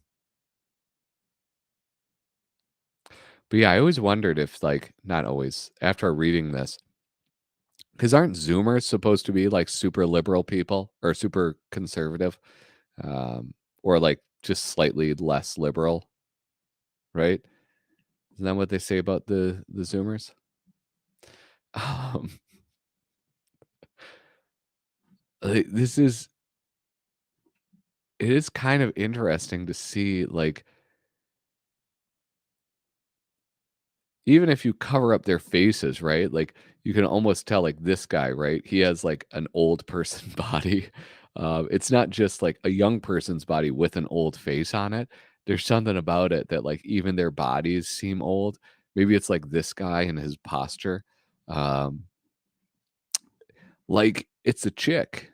S1: But yeah, I always wondered if like, not always, after reading this, because aren't Zoomers supposed to be like super liberal people or super conservative, or like just slightly less liberal, right? Isn't that what they say about the Zoomers? This is, it is kind of interesting to see, like, even if you cover up their faces, right? Like, you can almost tell, like, this guy, right? He has like an old person body. It's not just like a young person's body with an old face on it. There's something about it that, like, even their bodies seem old. Maybe it's like this guy and his posture. Um, like, it's a chick,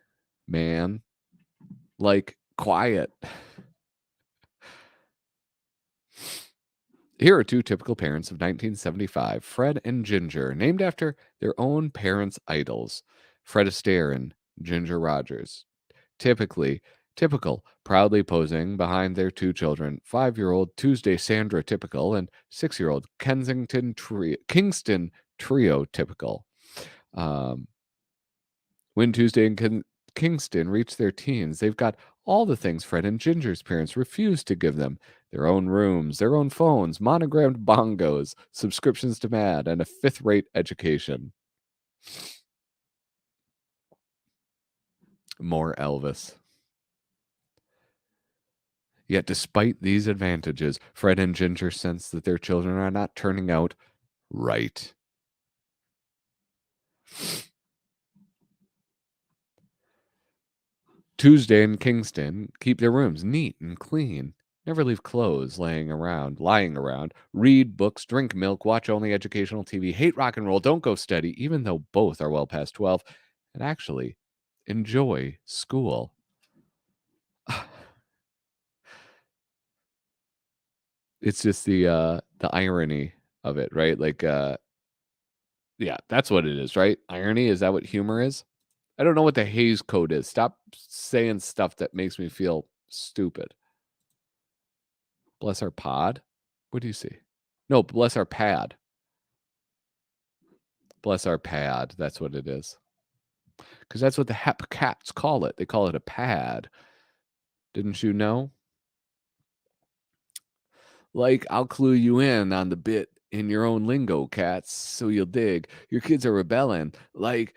S1: man. Like, quiet. Here are two typical parents of 1975, Fred and Ginger, named after their own parents' idols, Fred Astaire and Ginger Rogers. Typical, proudly posing behind their two children, 5-year-old Tuesday Sandra typical and 6-year-old Kingston Trio typical. When Tuesday and Kingston reach their teens, they've got all the things Fred and Ginger's parents refused to give them: their own rooms, their own phones, monogrammed bongos, subscriptions to Mad, and a fifth-rate education. More Elvis. Yet despite these advantages, Fred and Ginger sense that their children are not turning out right. Tuesday and Kingston keep their rooms neat and clean, never leave clothes lying around, read books, drink milk, watch only educational TV, hate rock and roll, don't go steady, even though both are well past 12, and actually enjoy school. It's just the irony of it, right? Like, yeah, that's what it is, right? Irony, is that what humor is? I don't know what the Hays Code is. Stop saying stuff that makes me feel stupid. Bless our pod? What do you see? No, bless our pad. Bless our pad. That's what it is. Because that's what the hep cats call it. They call it a pad. Didn't you know? Like, I'll clue you in on the bit in your own lingo, cats, so you'll dig. Your kids are rebelling. Like,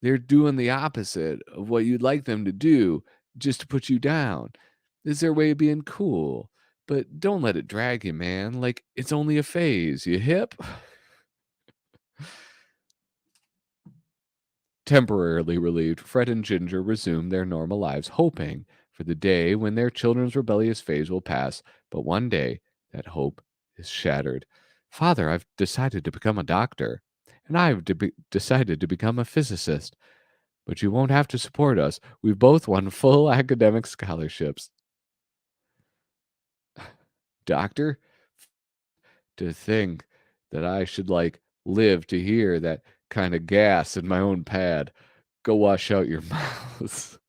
S1: they're doing the opposite of what you'd like them to do. just to put you down. Is their way of being cool. But don't let it drag you, man. Like, it's only a phase. You hip? Temporarily relieved, Fred and Ginger resume their normal lives, hoping for the day when their children's rebellious phase will pass. But one day, that hope is shattered. Father, I've decided to become a doctor, and I've decided to become a physicist. But you won't have to support us. We've both won full academic scholarships. Doctor? To think that I should, like, live to hear that kind of gas in my own pad. Go wash out your mouths.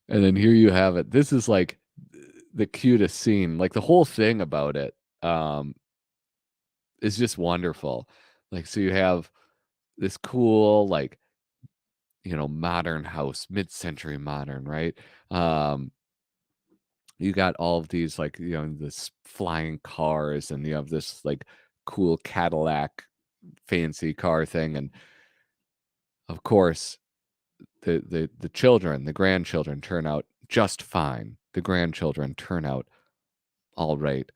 S1: And then here you have it. This is like the cutest scene. Like, the whole thing about it is just wonderful. Like, so you have this cool, like, modern house, mid-century modern, right? You got all of these, like, this flying cars, and you have this, like, cool Cadillac fancy car thing, and of course the children, the grandchildren turn out just fine. The grandchildren turn out all right.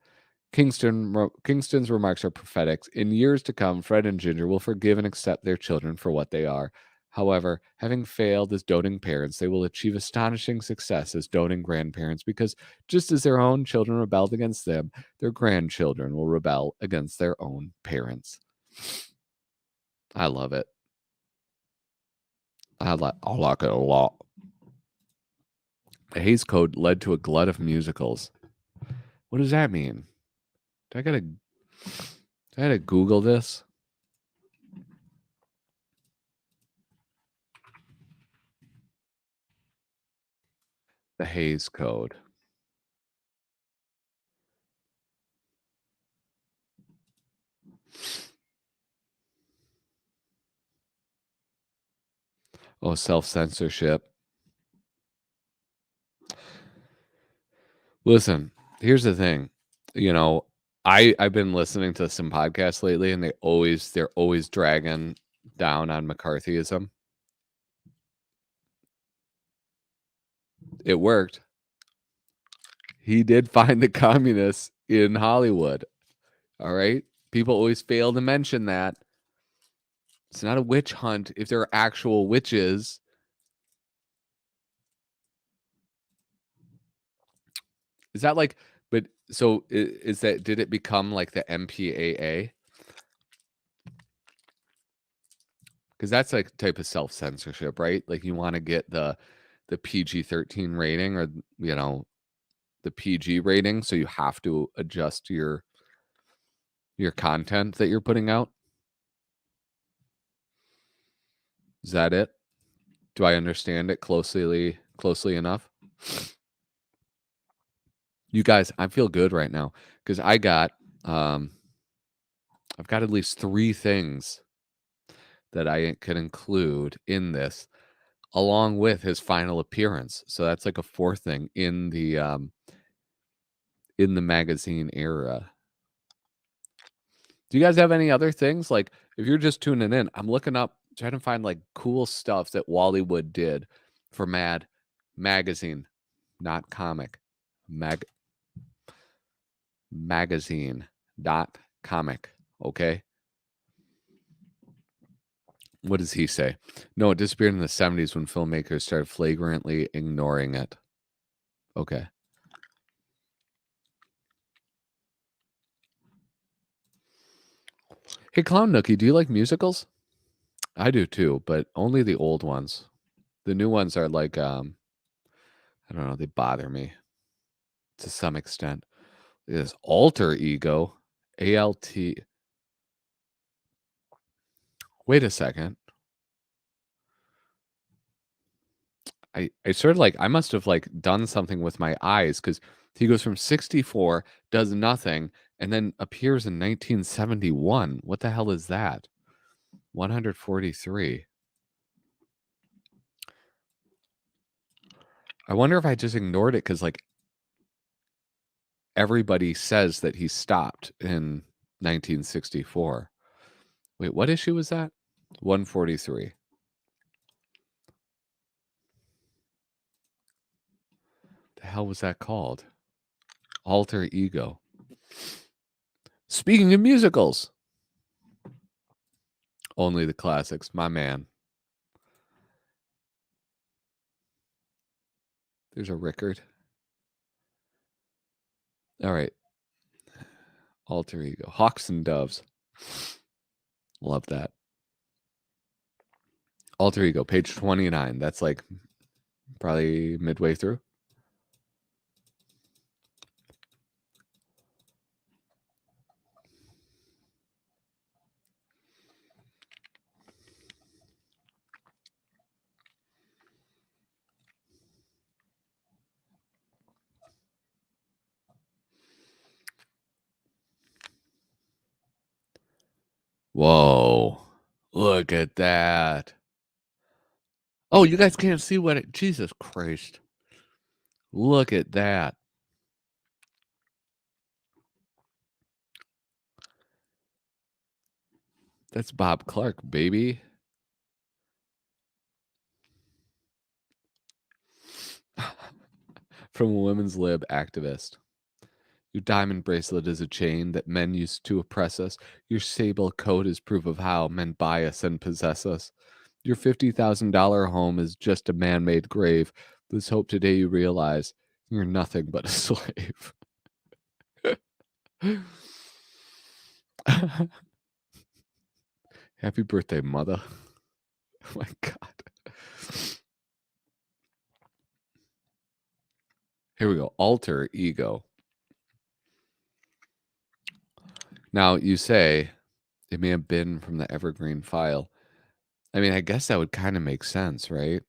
S1: Kingston's remarks are prophetic. In years to come, Fred and Ginger will forgive and accept their children for what they are. However, having failed as doting parents, they will achieve astonishing success as doting grandparents, because just as their own children rebelled against them, their grandchildren will rebel against their own parents. I love it. I like it a lot. The Hays Code led to a glut of musicals. What does that mean? I gotta Google this? The Hays Code. Oh, self-censorship. Listen, here's the thing. I've been listening to some podcasts lately, and they're always dragging down on McCarthyism. It worked. He did find the communists in Hollywood. All right? People always fail to mention that. It's not a witch hunt if there are actual witches. Is that like, but so is that, did it become like the MPAA? Because that's like type of self-censorship, right? Like, you want to get the PG-13 rating, or the PG rating, so you have to adjust your content that you're putting out. Is that it? Do I understand it closely enough? You guys, I feel good right now because I've got at least 3 things that I could include in this, along with his final appearance. So that's like a 4th thing in the magazine era. Do you guys have any other things? Like, if you're just tuning in, I'm looking up, trying to find like cool stuff that Wallywood did for Mad Magazine, not comic. Magazine dot comic. Okay. What does he say? No, it disappeared in the 70s when filmmakers started flagrantly ignoring it. Okay. Hey, Clown Nookie, do you like musicals? I do too, but only the old ones. The new ones are like, I don't know, they bother me to some extent. This Alter Ego, ALT. Wait a second. I sort of like, I must have like done something with my eyes, because he goes from 64, does nothing, and then appears in 1971. What the hell is that? 143. I wonder if I just ignored it because, like, everybody says that he stopped in 1964. Wait, what issue was that? 143. hell was that called? Alter Ego. Speaking of musicals, only the classics, my man. There's a Rickard. All right. Alter Ego. Hawks and Doves. Love that. Alter Ego, page 29. That's like probably midway through. Whoa. Look at that. Oh, you guys can't see what it... Jesus Christ. Look at that. That's Bob Clark, baby. From a women's lib activist. Your diamond bracelet is a chain that men used to oppress us. Your sable coat is proof of how men buy us and possess us. Your $50,000 home is just a man-made grave. Let's hope today you realize you're nothing but a slave. Happy birthday, mother. Oh my God. Here we go. Alter Ego. Now, you say it may have been from the Evergreen file. I mean, I guess that would kind of make sense, right?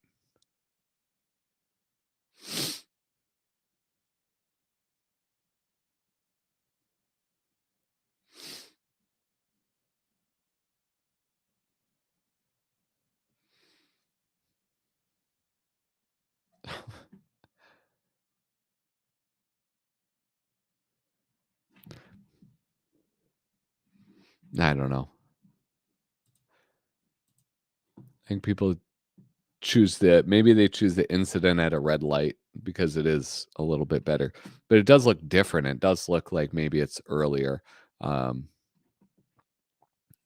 S1: I don't know. I think people choose maybe they choose the incident at a red light because it is a little bit better, but it does look different. It does look like maybe it's earlier.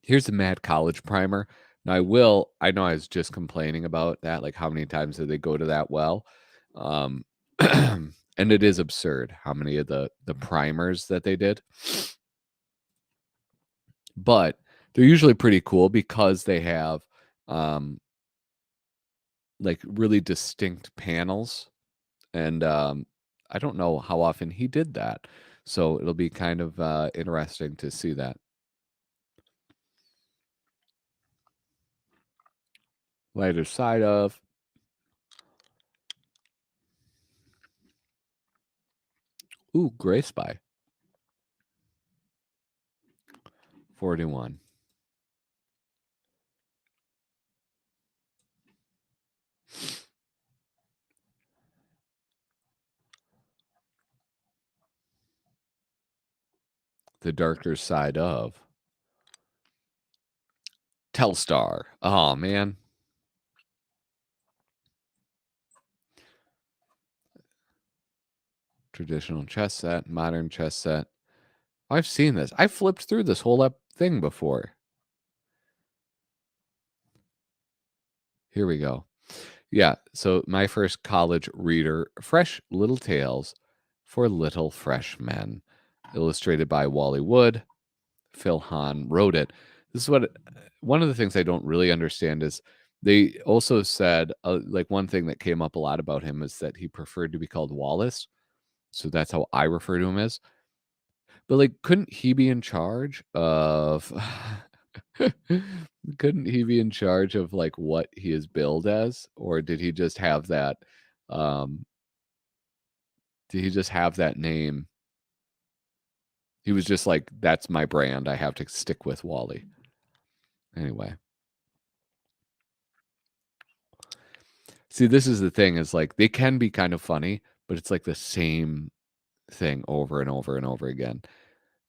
S1: Here's the Mad College primer. Now I know I was just complaining about that, like how many times did they go to that well? And it is absurd how many of the primers that they did. But they're usually pretty cool because they have like really distinct panels. And I don't know how often he did that. So it'll be kind of interesting to see that. Lighter side of. Ooh, Gray Spy. 41. The darker side of. Telstar. Oh, man. Traditional chess set, modern chess set. I've seen this. I flipped through this whole thing before. Here we go. Yeah, so my first college reader, Fresh Little Tales for Little Fresh Men, illustrated by Wally Wood. Phil Hahn wrote it. This is what one of the things I don't really understand is they also said like one thing that came up a lot about him is that he preferred to be called Wallace. So that's how I refer to him as. But like, couldn't he be in charge of couldn't he be in charge of like what he is billed as? Or did he just have that name? He was just like, that's my brand. I have to stick with Wally. Anyway. See, this is the thing, is like they can be kind of funny, but it's like the same thing over and over and over again.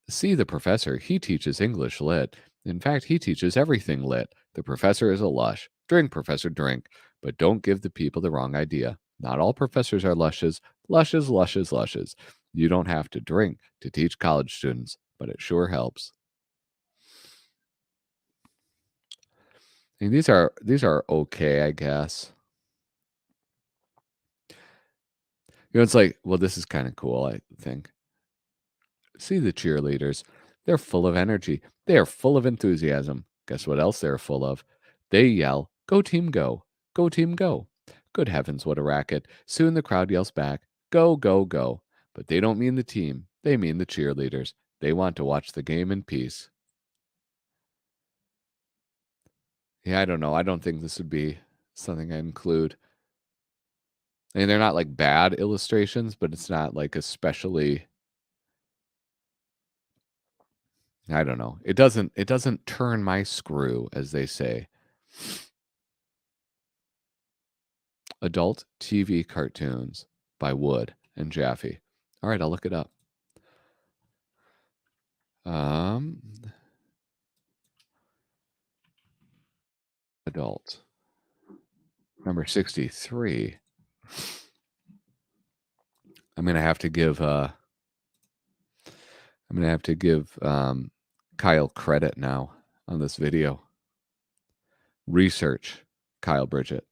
S1: See the professor, he teaches English lit. In fact, he teaches everything lit. The professor is a lush. Drink, professor, drink. But don't give the people the wrong idea. Not all professors are lushes. Lushes, lushes, lushes. You don't have to drink to teach college students, but it sure helps. And these are okay, I guess. It's like, well, this is kind of cool, I think. See the cheerleaders. They're full of energy. They are full of enthusiasm. Guess what else they're full of? They yell, "Go team, go! Go team, go!" Good heavens, what a racket. Soon the crowd yells back, "Go, go, go!" But they don't mean the team. They mean the cheerleaders. They want to watch the game in peace. Yeah, I don't know. I don't think this would be something I include. I mean, they're not like bad illustrations, but it's not like especially. I don't know. It doesn't turn my screw, as they say. Adult TV cartoons by Wood and Jaffe. All right, I'll look it up. Adult. Number 63. I'm gonna have to give Kyle credit now on this video. Research, Kyle Bridget.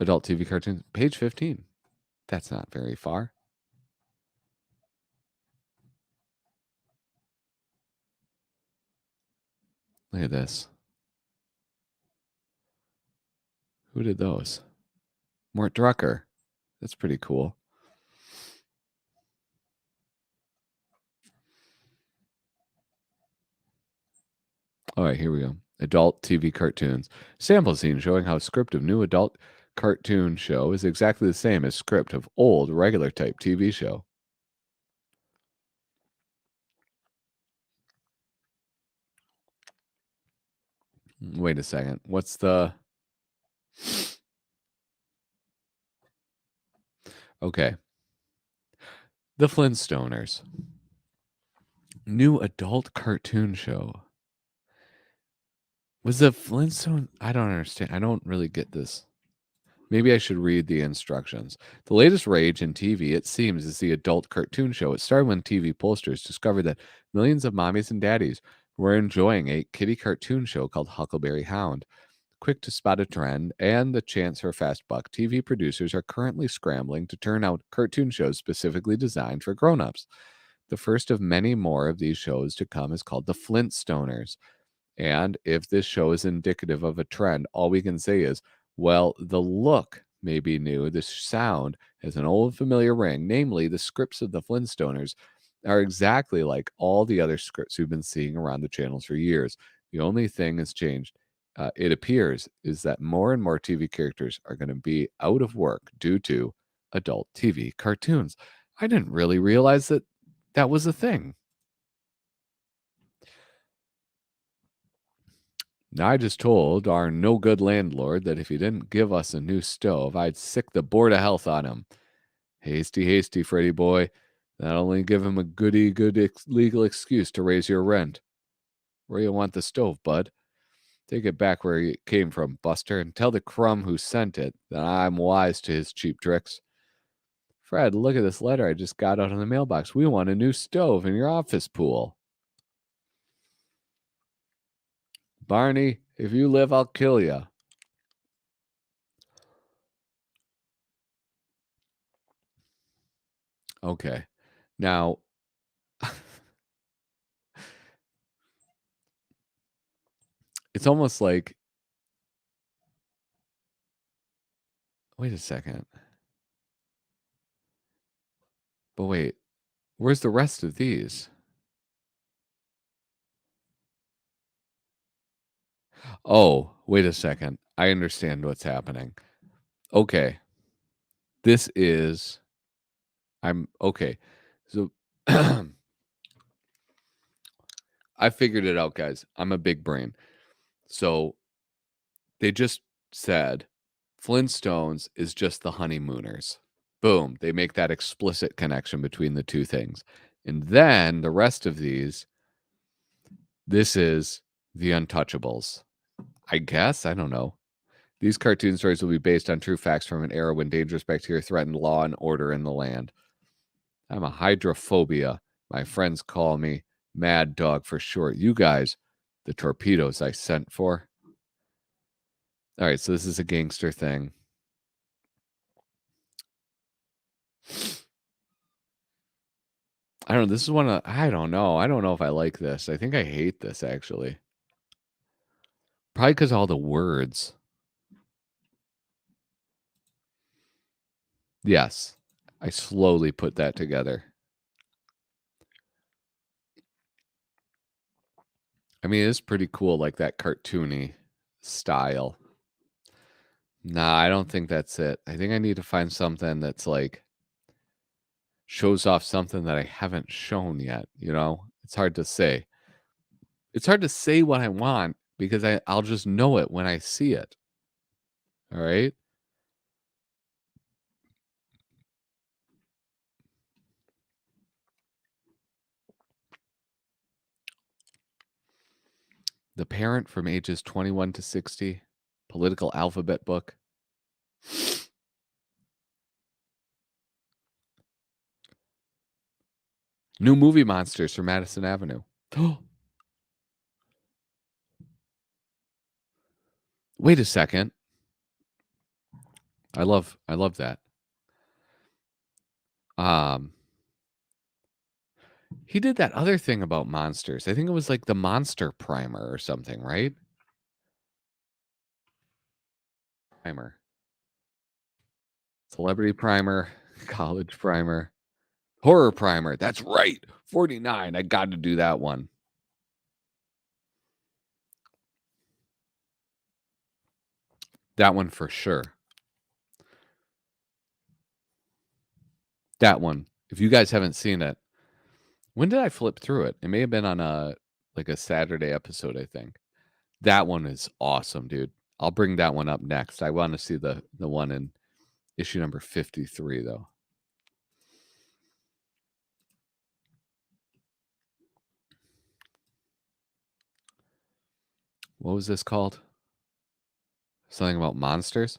S1: Adult TV cartoons, page 15. That's not very far. Look at this. Who did those? Mort Drucker. That's pretty cool. All right, here we go. Adult TV cartoons. Sample scene showing how script of new adult cartoon show is exactly the same as script of old regular type TV show. Wait a second. What's the... Okay. The Flintstoners. New adult cartoon show. Was the Flintstone... I don't understand. I don't really get this. Maybe I should read the instructions. The latest rage in TV, it seems, is the adult cartoon show. It started when TV pollsters discovered that millions of mommies and daddies were enjoying a kiddie cartoon show called Huckleberry Hound. Quick to spot a trend and the chance for a fast buck, TV producers are currently scrambling to turn out cartoon shows specifically designed for grown-ups. The first of many more of these shows to come is called The Flintstoners. And if this show is indicative of a trend, all we can say is, well, the look may be new. The sound has an old familiar ring. Namely, the scripts of the Flintstoners are exactly like all the other scripts we've been seeing around the channels for years. The only thing that's changed, it appears, is that more and more TV characters are going to be out of work due to adult TV cartoons. I didn't really realize that that was a thing. I just told our no good landlord that if he didn't give us a new stove, I'd sick the Board of Health on him. Hasty, hasty, Freddy boy. That'll only give him a good legal excuse to raise your rent. Where you want the stove, bud? Take it back where it came from, Buster, and tell the crumb who sent it that I'm wise to his cheap tricks. Fred, look at this letter I just got out of the mailbox. We want a new stove in your office pool. Barney, if you live, I'll kill you. Okay. Now, it's almost like... Wait a second. But wait, where's the rest of these? Oh, wait a second. I understand what's happening. Okay. This is... I'm... Okay. So... I figured it out, guys. I'm a big brain. So they just said Flintstones is just the Honeymooners. Boom. They make that explicit connection between the two things. And then the rest of these, this is the Untouchables. I guess. I don't know. These cartoon stories will be based on true facts from an era when dangerous bacteria threatened law and order in the land. I'm a hydrophobia. My friends call me Mad Dog for short. You guys, the torpedoes I sent for. All right, so this is a gangster thing. I don't know. This is one of, I don't know. I don't know if I like this. I think I hate this, actually. Probably because all the words. Yes. I slowly put that together. I mean, it is pretty cool, like that cartoony style. Nah, I don't think that's it. I think I need to find something that's like shows off something that I haven't shown yet, you know? It's hard to say. It's hard to say what I want because I'll just know it when I see it. All right? The Parent from ages 21 to 60, political alphabet book. New movie monsters from Madison Avenue. Wait a second. I love that. He did that other thing about monsters. I think it was like the Monster Primer or something, right? Primer. Celebrity Primer, College Primer, Horror Primer. That's right. 49. I got to do that one. That one for sure. That one. If you guys haven't seen it, when did I flip through it? It may have been on a Saturday episode, I think. That one is awesome, dude. I'll bring that one up next. I want to see the one in issue number 53 though. What was this called? Something about monsters?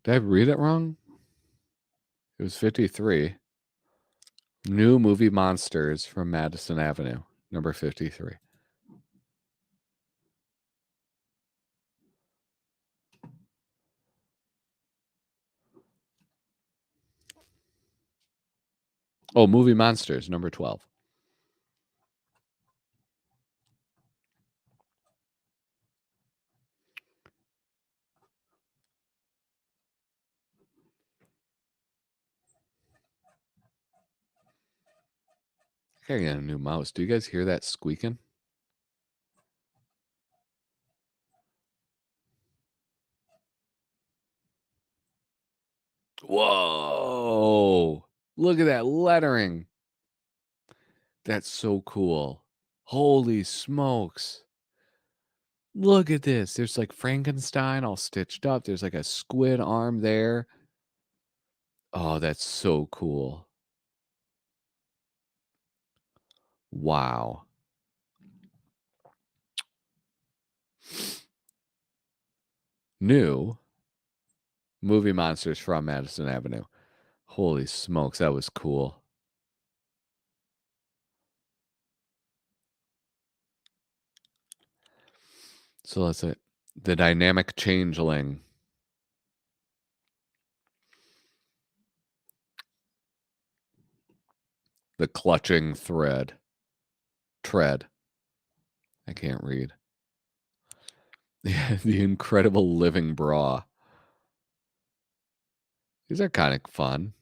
S1: Did I read it wrong? It was 53. New movie monsters from Madison Avenue, number 53. Oh, movie monsters, number 12. I gotta get a new mouse. Do you guys hear that squeaking? Whoa! Look at that lettering. That's so cool. Holy smokes. Look at this. There's like Frankenstein all stitched up. There's like a squid arm there. Oh, that's so cool. Wow. New movie monsters from Madison Avenue. Holy smokes, that was cool. So that's it. The Dynamic Changeling. The Clutching Thread. Tread. I can't read. The Incredible Living Bra. These are kind of fun.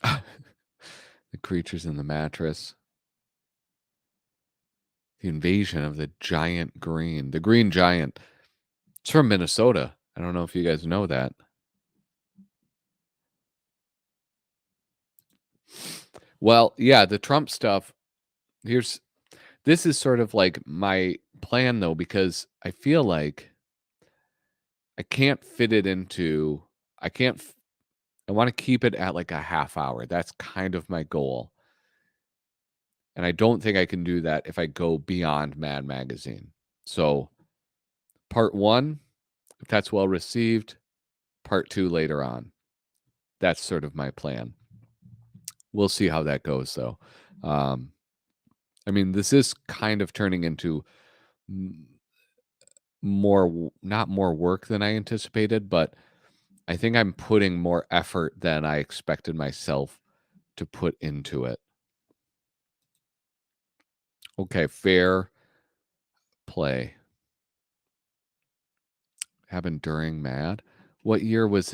S1: The Creatures in the Mattress. The Invasion of the Giant Green. The Green Giant. It's from Minnesota. I don't know if you guys know that. Well, yeah, the Trump stuff. This is sort of like my plan though, because I feel like I can't fit it into. I can't. I want to keep it at like a half hour. That's kind of my goal. And I don't think I can do that if I go beyond Mad Magazine. So, part 1, if that's well received, part 2 later on. That's sort of my plan. We'll see how that goes, though. I mean, this is kind of turning into not more work than I anticipated, but I think I'm putting more effort than I expected myself to put into it. Okay, fair play. Happened during Mad. What year was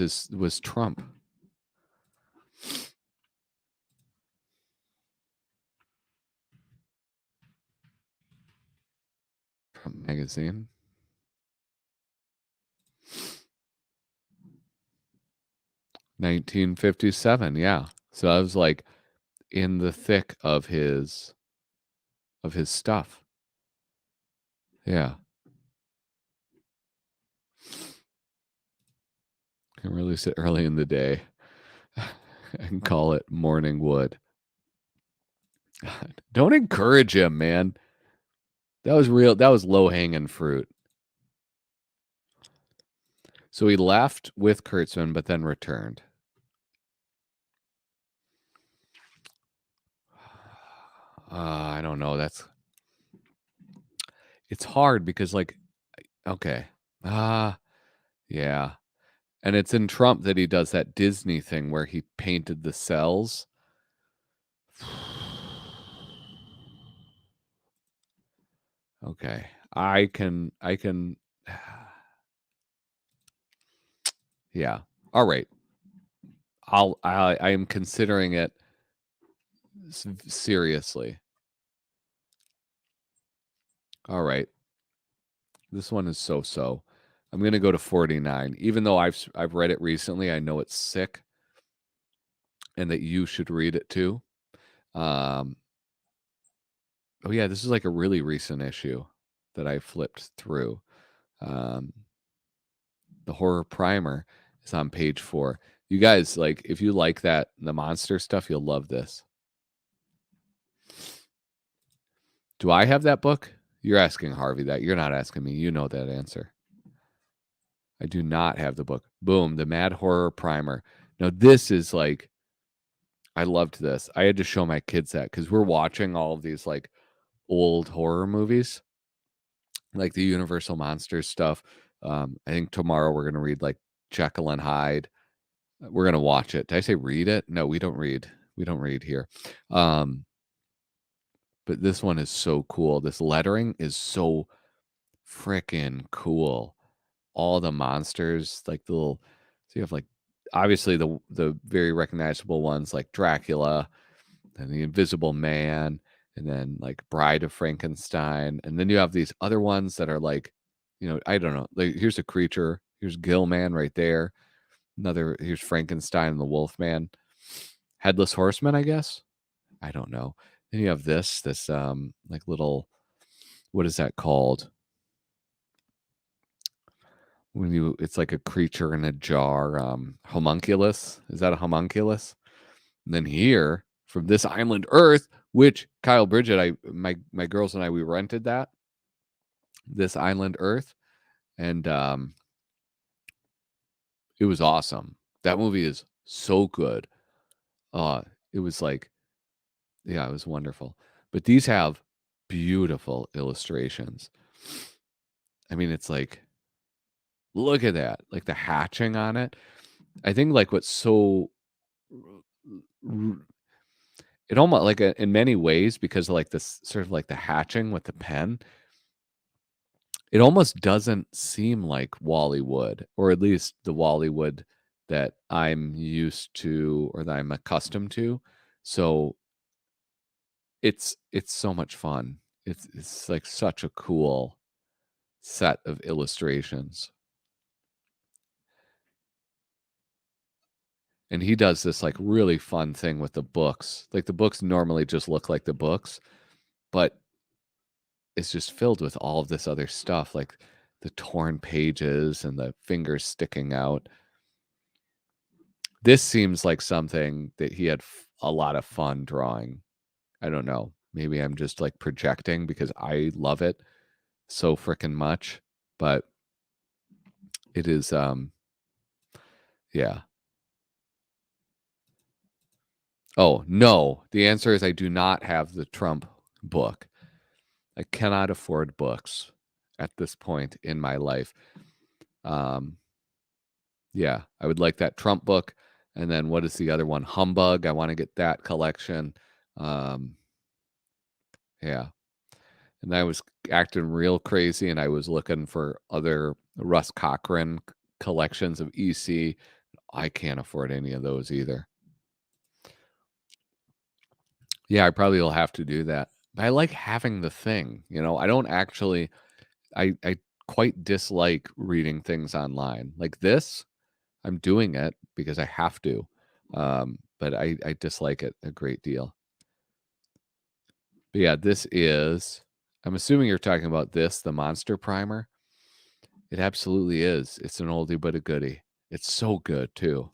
S1: Trump? Trump magazine. 1957, yeah. So I was like in the thick of his stuff. Yeah. Can release it early in the day and call it Morning Wood. Don't encourage him, man. That was real. That was low-hanging fruit. So he left with Kurtzman, but then returned. I don't know. It's hard because, like, okay. Yeah. And it's in Trump that he does that Disney thing where he painted the cells. Okay. I can yeah. All right. I am considering it seriously. All right. This one is so. I'm going to go to 49. Even though I've read it recently, I know it's sick and that you should read it too. Oh yeah, this is like a really recent issue that I flipped through. The horror primer is on page 4. You guys, like, if you like the monster stuff, you'll love this. Do I have that book? You're asking Harvey that. You're not asking me. You know that answer. I do not have the book. Boom, the Mad Horror Primer. Now, this is like, I loved this. I had to show my kids that because we're watching all of these like old horror movies, like the Universal Monsters stuff. I think tomorrow we're going to read like Jekyll and Hyde. We're going to watch it. Did I say read it? No, we don't read. We don't read here. But this one is so cool. This lettering is so freaking cool. All the monsters, like the little, so you have like obviously the very recognizable ones like Dracula and the Invisible Man, and then like Bride of Frankenstein, and then you have these other ones that are like, I don't know, like here's a creature, here's Gillman right there, here's Frankenstein and the Wolfman, Headless Horseman, I guess, I don't know. Then you have this like little, what is that called? It's like a creature in a jar, homunculus. Is that a homunculus? And then here, from This Island Earth, which Kyle Bridget, my girls and I, we rented that. This Island Earth, and it was awesome. That movie is so good. It was like, yeah, it was wonderful. But these have beautiful illustrations. I mean, it's like, look at that, like the hatching on it. I think like what's so, it almost like in many ways, because of like this sort of like the hatching with the pen, it almost doesn't seem like Wally Wood, or at least the Wally Wood that I'm used to or that I'm accustomed to. So it's so much fun. It's like such a cool set of illustrations. And he does this like really fun thing with the books. Like the books normally just look like the books, but it's just filled with all of this other stuff. Like torn pages and the fingers sticking out. This seems like something that he had a lot of fun drawing. I don't know. Maybe I'm just like projecting because I love it so freaking much, but it is yeah. Oh, no. The answer is I do not have the Trump book. I cannot afford books at this point in my life. Yeah, I would like that Trump book. And then what is the other one? Humbug. I want to get that collection. Yeah. And I was acting real crazy and I was looking for other Russ Cochran collections of EC. I can't afford any of those either. Yeah, I probably will have to do that. But I like having the thing, I don't actually I quite dislike reading things online. Like this, I'm doing it because I have to. But I dislike it a great deal. But yeah, I'm assuming you're talking about this, the Monster Primer. It absolutely is. It's an oldie but a goodie. It's so good too.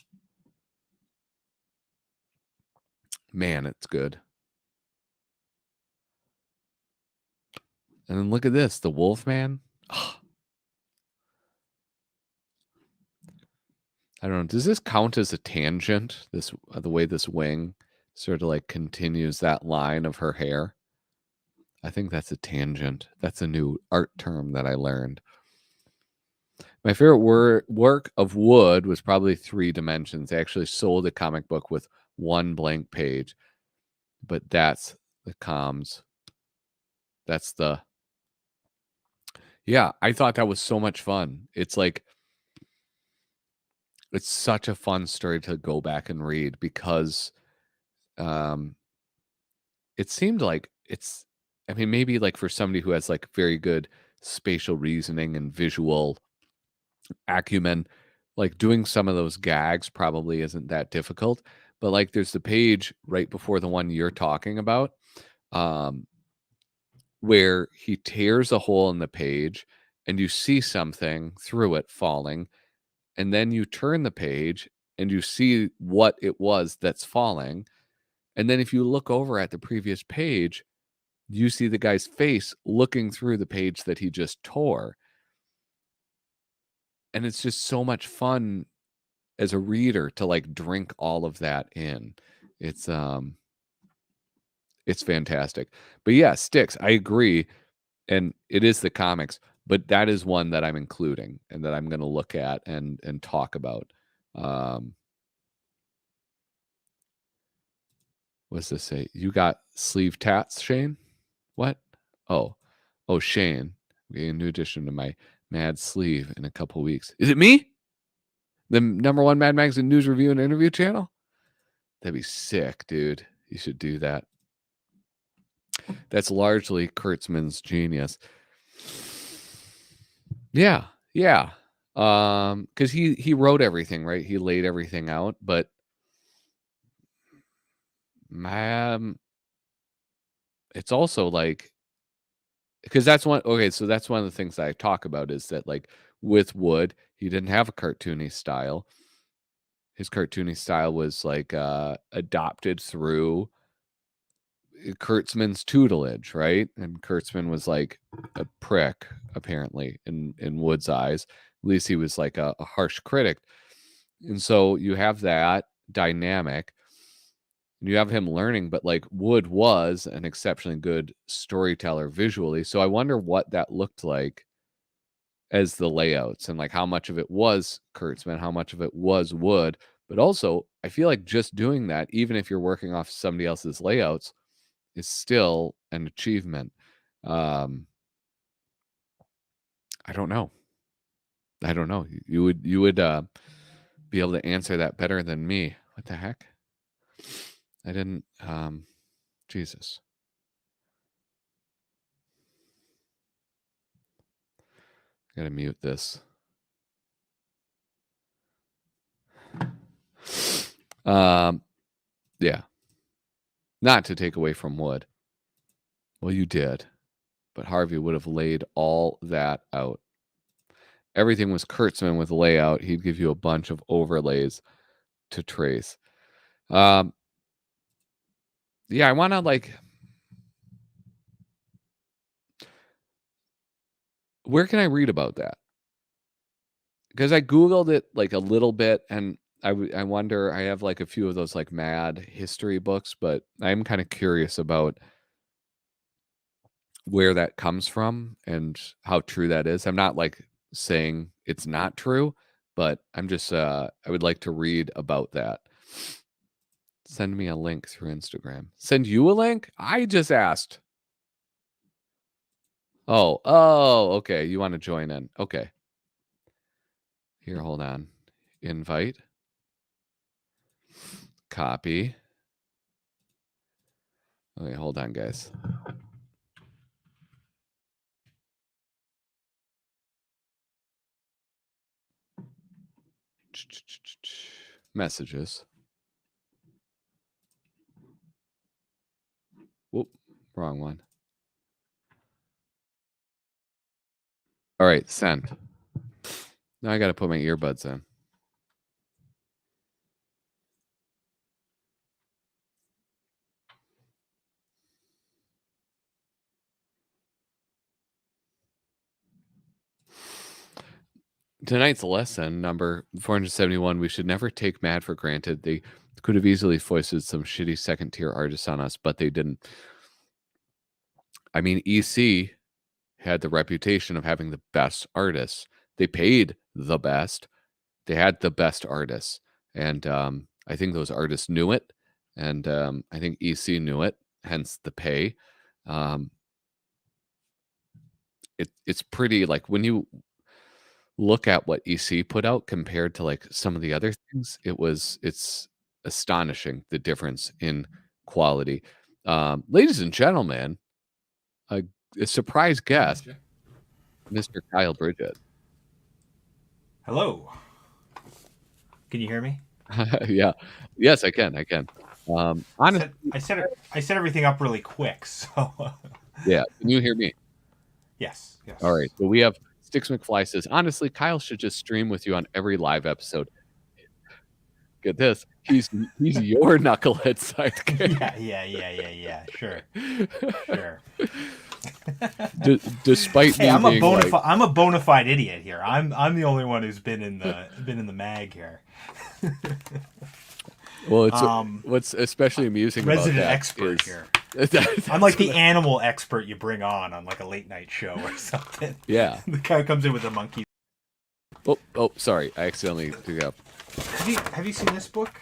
S1: Man, it's good. And then look at this, the Wolfman. Oh, I don't know. Does this count as a tangent? The way this wing sort of like continues that line of her hair. I think that's a tangent. That's a new art term that I learned. My favorite work of Wood was probably 3 Dimensions. They actually sold a comic book with 1 blank page, but that's the comms. That's the Yeah, I thought that was so much fun. It's such a fun story to go back and read because um it seemed like I mean, maybe like for somebody who has like very good spatial reasoning and visual acumen, like doing some of those gags probably isn't that difficult. But like there's the page right before the one you're talking about, um, where he tears a hole in the page and you see something through it falling, and then you turn the page and you see what it was that's falling. And then if you look over at the previous page, you see the guy's face looking through the page that he just tore. And it's just so much fun as a reader to like drink all of that in. It's fantastic. But yeah, Sticks, I agree. And it is the comics, but that is one that I'm including and that I'm going to look at and talk about. What's this say? You got sleeve tats, Shane? What? Oh, Shane. We get a new addition to my Mad Sleeve in a couple weeks. Is it me? The #1 Mad Magazine news review and interview channel? That'd be sick, dude. You should do that. That's largely Kurtzman's genius. Yeah. Because he wrote everything, right? He laid everything out, but it's also like, because that's one. Okay, so that's one of the things that I talk about is that like with Wood, he didn't have a cartoony style. His cartoony style was like adopted through Kurtzman's tutelage, right? And Kurtzman was like a prick, apparently, in Wood's eyes. At least he was like a harsh critic. And so you have that dynamic. And you have him learning, but like Wood was an exceptionally good storyteller visually. So I wonder what that looked like as the layouts and like how much of it was Kurtzman, how much of it was Wood. But also, I feel like just doing that, even if you're working off somebody else's layouts, is still an achievement. I don't know. You would be able to answer that better than me. What the heck? I didn't. Jesus. Gotta mute this. Yeah. Not to take away from Wood. Well, you did. But Harvey would have laid all that out. everything was Kurtzman with layout. He'd give you a bunch of overlays to trace. Yeah, I want to like. Where can I read about that? Because I Googled it like a little bit, and I wonder. I have like a few of those like mad history books, but I'm kind of curious about where that comes from and how true that is. I'm not like saying it's not true, but I'm just I would like to read about that. Send me a link through Instagram. Send you a link? I just asked. Oh, okay. You want to join in. Okay. Here, hold on. Invite. Copy. Okay, hold on, guys. Messages. Whoop, wrong one. All right, send. Now I got to put my earbuds in. Tonight's lesson, number 471, we should never take Mad for granted. They could have easily foisted some shitty second-tier artists on us, but they didn't. I mean, EC had the reputation of having the best artists. They paid the best. They had the best artists. And I think those artists knew it. And I think EC knew it, hence the pay. It's pretty, like, when you look at what EC put out compared to like some of the other things, it's astonishing the difference in quality. Ladies and gentlemen, a surprise guest, Mr. Kyle Bridget.
S5: Hello. Can you hear me?
S1: Yeah. Yes, I can. Honestly,
S5: I set everything up really quick, so
S1: yeah. Can you hear me?
S5: yes.
S1: All right. So we have Sticks McFly says, honestly, Kyle should just stream with you on every live episode. Get this. He's your knucklehead sidekick.
S5: Yeah. Sure.
S1: Despite
S5: Hey,
S1: me being
S5: I'm a bona fide idiot here. I'm the only one who's been in the mag here.
S1: Well, it's what's especially amusing
S5: resident
S1: about that
S5: expert
S1: is,
S5: here.
S1: That's
S5: I'm like the animal expert you bring on like a late night show or something.
S1: Yeah.
S5: The guy comes in with a monkey.
S1: Oh, sorry, I accidentally took up.
S5: Have you seen this book?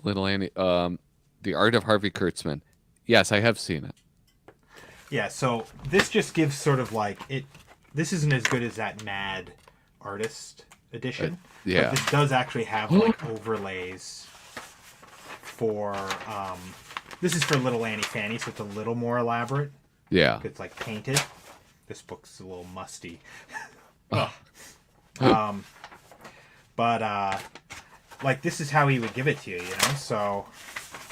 S1: Little Annie, The Art of Harvey Kurtzman. Yes, I have seen it.
S5: Yeah, so this just gives sort of like it. This isn't as good as that Mad Artist edition.
S1: Yeah.
S5: But this does actually have like overlays for. This is for Little Annie Fanny, so it's a little more elaborate.
S1: Yeah.
S5: It's like painted. This book's a little musty. But like this is how he would give it to you, you know. So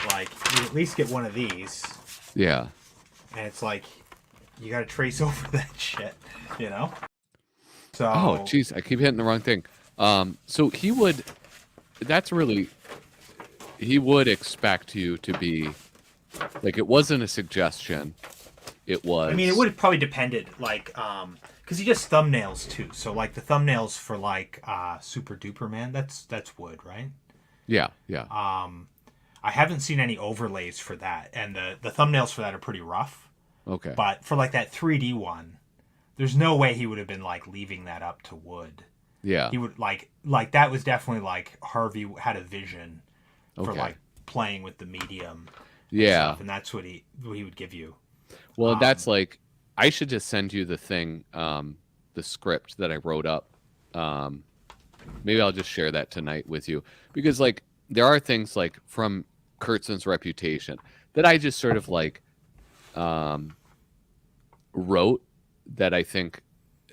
S5: like you at least get one of these.
S1: Yeah.
S5: And it's like, you gotta trace over that shit, you know? So.
S1: Oh, jeez, I keep hitting the wrong thing. So he would expect you to be, like, it wasn't a suggestion. It was.
S5: I mean, it would have probably depended, like, because he does thumbnails too. So, like, the thumbnails for, like, Super Duper Man, that's wood, right?
S1: Yeah.
S5: I haven't seen any overlays for that, and the thumbnails for that are pretty rough.
S1: Okay.
S5: But for like that 3D one, there's no way he would have been like leaving that up to wood.
S1: Yeah.
S5: He would like that was definitely like Harvey had a vision for like playing with the medium.
S1: Yeah.
S5: Stuff, and that's what he would give you.
S1: Well, that's like, I should just send you the thing, the script that I wrote up. Maybe I'll just share that tonight with you, because like there are things like from Kurtzman's reputation that I just sort of like wrote that I think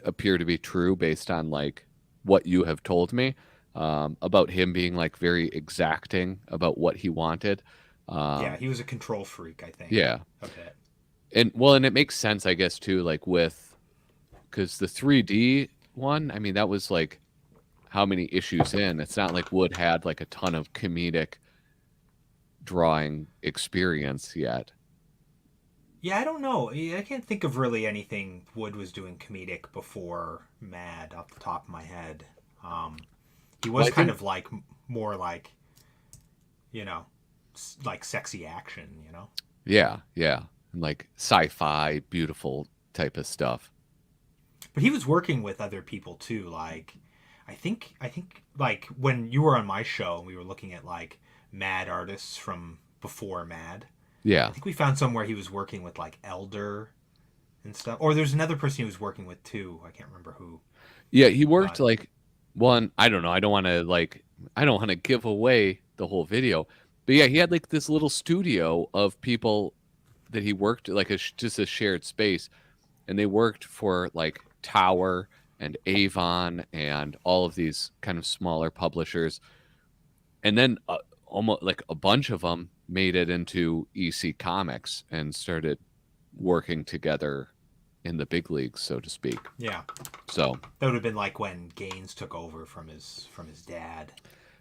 S1: appear to be true based on like what you have told me about him being like very exacting about what he wanted.
S5: Yeah, he was a control freak, I think.
S1: Yeah.
S5: A bit.
S1: And it makes sense, I guess, too, like because the 3D one, I mean, that was like how many issues in? It's not like Wood had like a ton of comedic drawing experience yet.
S5: Yeah, I don't know. I can't think of really anything Wood was doing comedic before Mad off the top of my head. He was
S1: Well, I
S5: kind
S1: think
S5: of like more like, you know, like sexy action, you know?
S1: yeah, yeah. And like sci-fi, beautiful type of stuff.
S5: But he was working with other people too. Like, I think like when you were on my show and we were looking at like Mad artists from before Mad, I
S1: Yeah.
S5: think we found somewhere he was working with like Elder and stuff. Or there's another person he was working with too. I can't remember who.
S1: Yeah, he worked
S5: But
S1: like one, I don't know, I don't want to give away the whole video. But yeah, he had like this little studio of people that he worked like just a shared space, and they worked for like Tower and Avon and all of these kind of smaller publishers. And then almost like a bunch of them made it into EC Comics and started working together in the big leagues, so to speak.
S5: yeah,
S1: So,
S5: that would have been like when Gaines took over from his dad,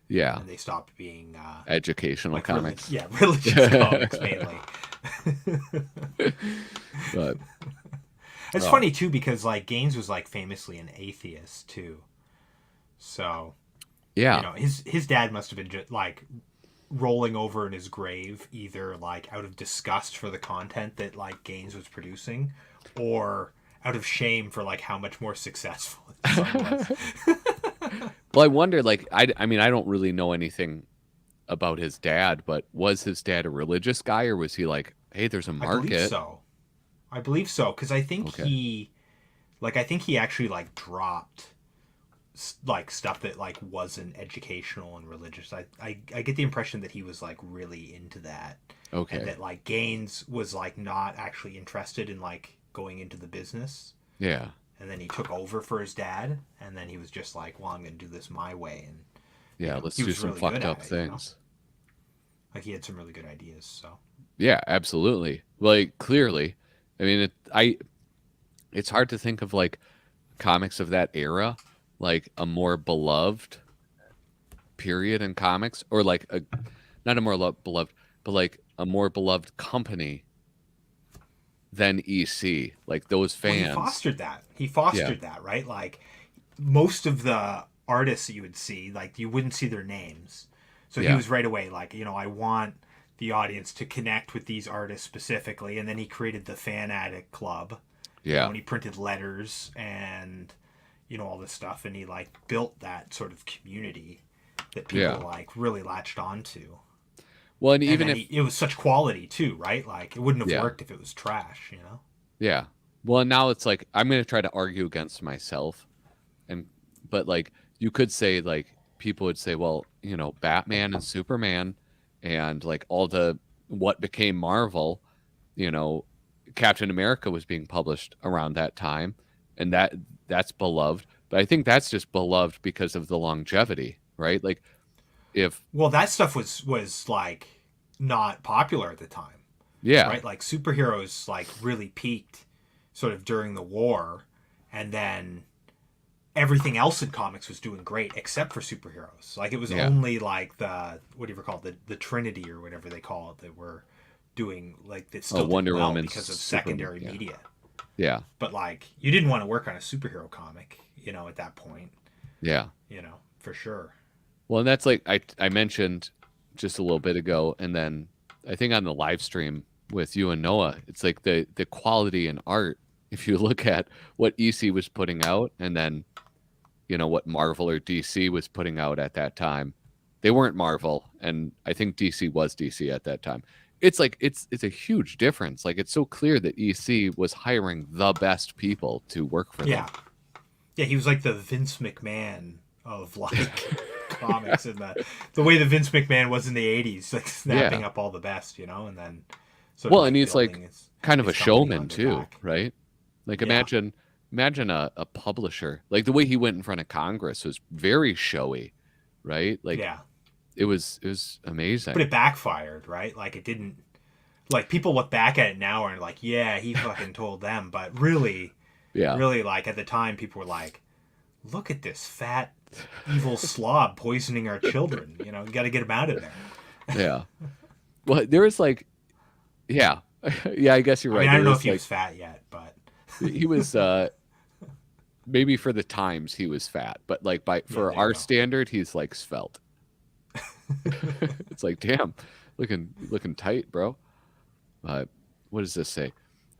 S1: yeah,
S5: and they stopped being
S1: educational
S5: like
S1: comics.
S5: religious comics mainly.
S1: But
S5: It's
S1: oh,
S5: funny too because like Gaines was like famously an atheist too, so
S1: yeah,
S5: his dad must have been just like rolling over in his grave either like out of disgust for the content that like Gaines was producing, or out of shame for like how much more successful his son was.
S1: well, I wonder, like, I mean, I don't really know anything about his dad, but was his dad a religious guy, or was he like, hey, there's a
S5: I believe
S1: market?
S5: so. I believe so because
S1: Okay,
S5: I think he actually like dropped like stuff that like wasn't educational and religious. I get the impression that he was like really into that, and
S1: okay,
S5: that like Gaines was like not actually interested in like going into the business,
S1: yeah,
S5: and then he took over for his dad, and then he was just like, well, I'm gonna do this my way, and
S1: yeah. Let's
S5: he
S1: do
S5: was
S1: some
S5: really good
S1: fucked
S5: at
S1: up
S5: it,
S1: things.
S5: like he had some really good ideas. So
S1: Yeah, absolutely. Like, clearly, I mean, it's hard to think of like comics of that era, like a more beloved period in comics, or like a not a more beloved, but like a more beloved company than EC. Like those
S5: well, he
S1: fans.
S5: fostered that. He
S1: Yeah,
S5: fostered that, right? Like most of the artists that you would see, like you wouldn't see their names. So he
S1: yeah,
S5: was right away like, I want the audience to connect with these artists specifically, and then he created the Fan Addict Club,
S1: yeah,
S5: and he printed letters and all this stuff, and he like built that sort of community that people
S1: yeah.
S5: like really latched onto.
S1: Well, and
S5: And
S1: even
S5: then
S1: if
S5: it was such quality too, right? Like it wouldn't have
S1: yeah,
S5: worked if it was trash.
S1: yeah. Well, now it's like I'm gonna try to argue against myself, and but like you could say like people would say, well, Batman and Superman, and like all the what became Marvel, you know, Captain America was being published around that time, and that's beloved. But I think that's just beloved because of the longevity, right? Like if
S5: Well, that stuff was like not popular at the time,
S1: yeah,
S5: right? Like superheroes like really peaked sort of during the war, and then everything else in comics was doing great except for superheroes. Like it was
S1: yeah,
S5: only like the what do you call it, the Trinity or whatever they call it, that were doing like that
S1: oh,
S5: still did
S1: Wonder
S5: well
S1: Woman,
S5: because of
S1: Superman,
S5: secondary
S1: yeah,
S5: media.
S1: yeah,
S5: But like you didn't want to work on a superhero comic, at that point,
S1: yeah.
S5: for sure.
S1: Well, and that's like I mentioned just a little bit ago, and then I think on the live stream with you and Noah, it's like the quality in art. If you look at what EC was putting out, and then what Marvel or DC was putting out at that time, they weren't Marvel, and I think DC was DC at that time. It's like it's a huge difference. Like it's so clear that EC was hiring the best people to work for them.
S5: Yeah. Yeah, he was like the Vince McMahon of like comics, and the way that Vince McMahon was in the '80s, like snapping
S1: Yeah.
S5: up all the best, and then sort of
S1: Well, and
S5: like
S1: he's like
S5: building his
S1: kind of a
S5: his company
S1: showman
S5: on their
S1: too,
S5: back.
S1: right? Like
S5: Yeah.
S1: imagine a publisher. Like the way he went in front of Congress was very showy, right? Like
S5: Yeah.
S1: it was
S5: But
S1: amazing.
S5: it backfired, right? Like it didn't. Like people look back at it now and are like, yeah, he fucking told them, but really,
S1: Yeah.
S5: really, like at the time, people were like, look at this fat, evil slob poisoning our children. You know, you got to get him out of there.
S1: Yeah. Well, there was like, yeah, yeah. I guess you're
S5: I
S1: right.
S5: mean, I don't
S1: There
S5: know
S1: was
S5: if he
S1: like
S5: was fat yet, but
S1: he was maybe for the times he was fat, but like
S5: yeah,
S1: for
S5: there you
S1: our
S5: go.
S1: standard, he's like svelte. It's like, damn, looking tight, bro. What does this say?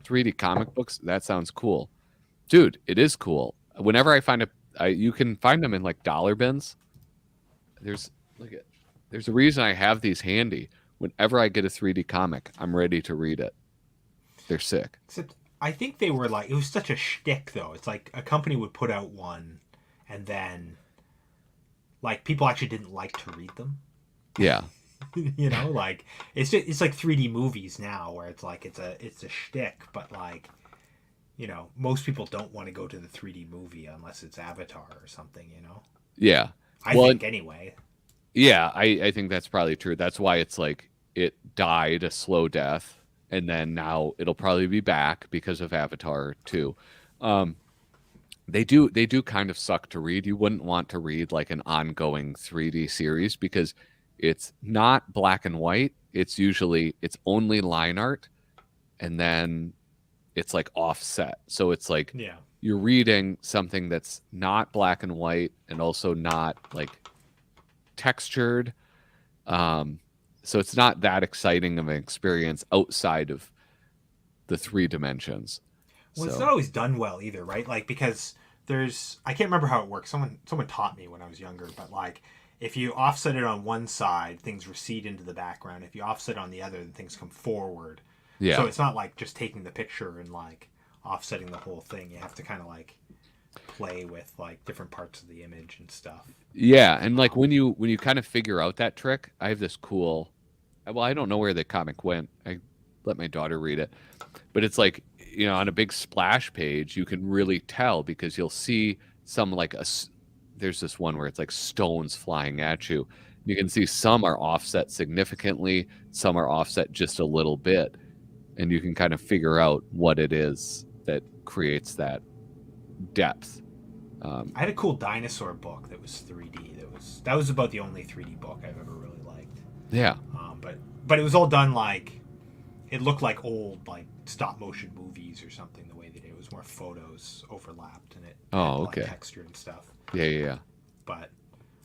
S1: 3D comic books? That sounds cool. Dude, it is cool. Whenever I find you can find them in like dollar bins. There's look at there's a reason I have these handy. Whenever I get a 3D comic, I'm ready to read it. They're sick.
S5: Except I think they were like, it was such a shtick though. It's like a company would put out one, and then like people actually didn't like to read them.
S1: Yeah.
S5: You know, like it's like 3D movies now, where it's like it's a shtick, but like, you know, most people don't want to go to the 3D movie unless it's Avatar or something. You know,
S1: Yeah.
S5: I
S1: Well,
S5: think anyway.
S1: yeah, I think that's probably true. That's why it's like it died a slow death, and then now it'll probably be back because of Avatar too. Um, they do kind of suck to read. You wouldn't want to read like an ongoing 3D series because it's not black and white. It's only line art, and then it's like offset. So it's like
S5: Yeah.
S1: you're reading something that's not black and white and also not like textured. Um, so it's not that exciting of an experience outside of the three dimensions.
S5: Well, it's
S1: So
S5: not always done well either, right? Like because I can't remember how it works. Someone taught me when I was younger, but like if you offset it on one side, things recede into the background. If you offset on the other, then things come forward. So
S1: yeah,
S5: it's not like just taking the picture and like offsetting the whole thing. You have to kind of like play with like different parts of the image and stuff.
S1: yeah, and like when you kind of figure out that trick, I have this cool. Well, I don't know where the comic went. I let my daughter read it, but it's like on a big splash page, you can really tell because you'll see some like there's this one where it's like stones flying at you. You can see some are offset significantly, some are offset just a little bit, and you can kind of figure out what it is that creates that depth.
S5: I had a cool dinosaur book that was 3D. That was about the only 3D book I've ever really liked.
S1: Yeah,
S5: But it was all done like it looked like old like stop motion movies or something. The way they did it was more photos overlapped and it had
S1: okay.
S5: like texture and stuff.
S1: Yeah.
S5: But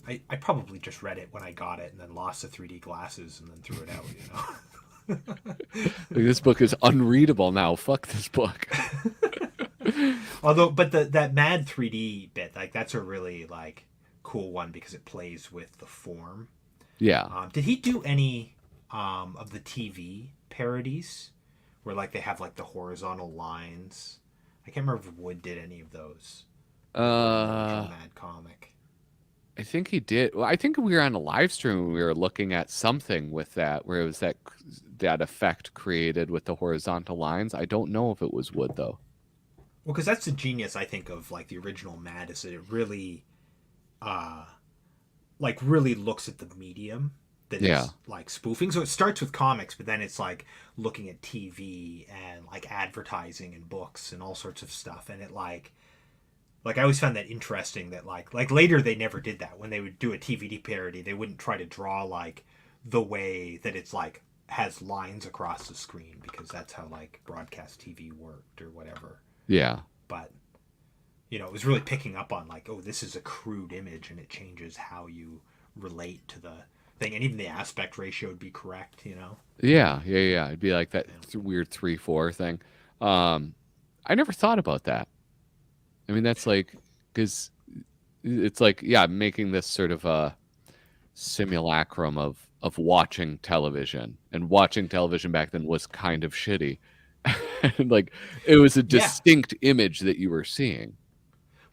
S5: I probably just read it when I got it and then lost the 3D glasses and then threw it out.
S1: Like, this book is unreadable now. Fuck this book.
S5: Although, but that Mad 3D bit, like that's a really like cool one because it plays with the form.
S1: Yeah.
S5: Did he do any of the TV parodies where like they have like the horizontal lines? I can't remember if Wood did any of those. Mad comic.
S1: I think he did. Well, I think we were on a live stream when we were looking at something with that, where it was that effect created with the horizontal lines. I don't know if it was Wood though.
S5: Well, because that's the genius I think of like the original Mad is that it really, like really looks at the medium that it's like spoofing. So it starts with comics, but then it's like looking at TV and like advertising and books and all sorts of stuff, and it like I always found that interesting that like later they never did that. When they would do a TVD parody, they wouldn't try to draw like the way that it's like has lines across the screen because that's how like broadcast TV worked or whatever.
S1: Yeah.
S5: But it was really picking up on like, oh, this is a crude image and it changes how you relate to the thing, and even the aspect ratio would be correct.
S1: Yeah. It'd be like that weird 3:4 thing. I never thought about that. I mean, that's like because it's like making this sort of a simulacrum of watching television, and watching television back then was kind of shitty. And like it was a distinct image that you were seeing.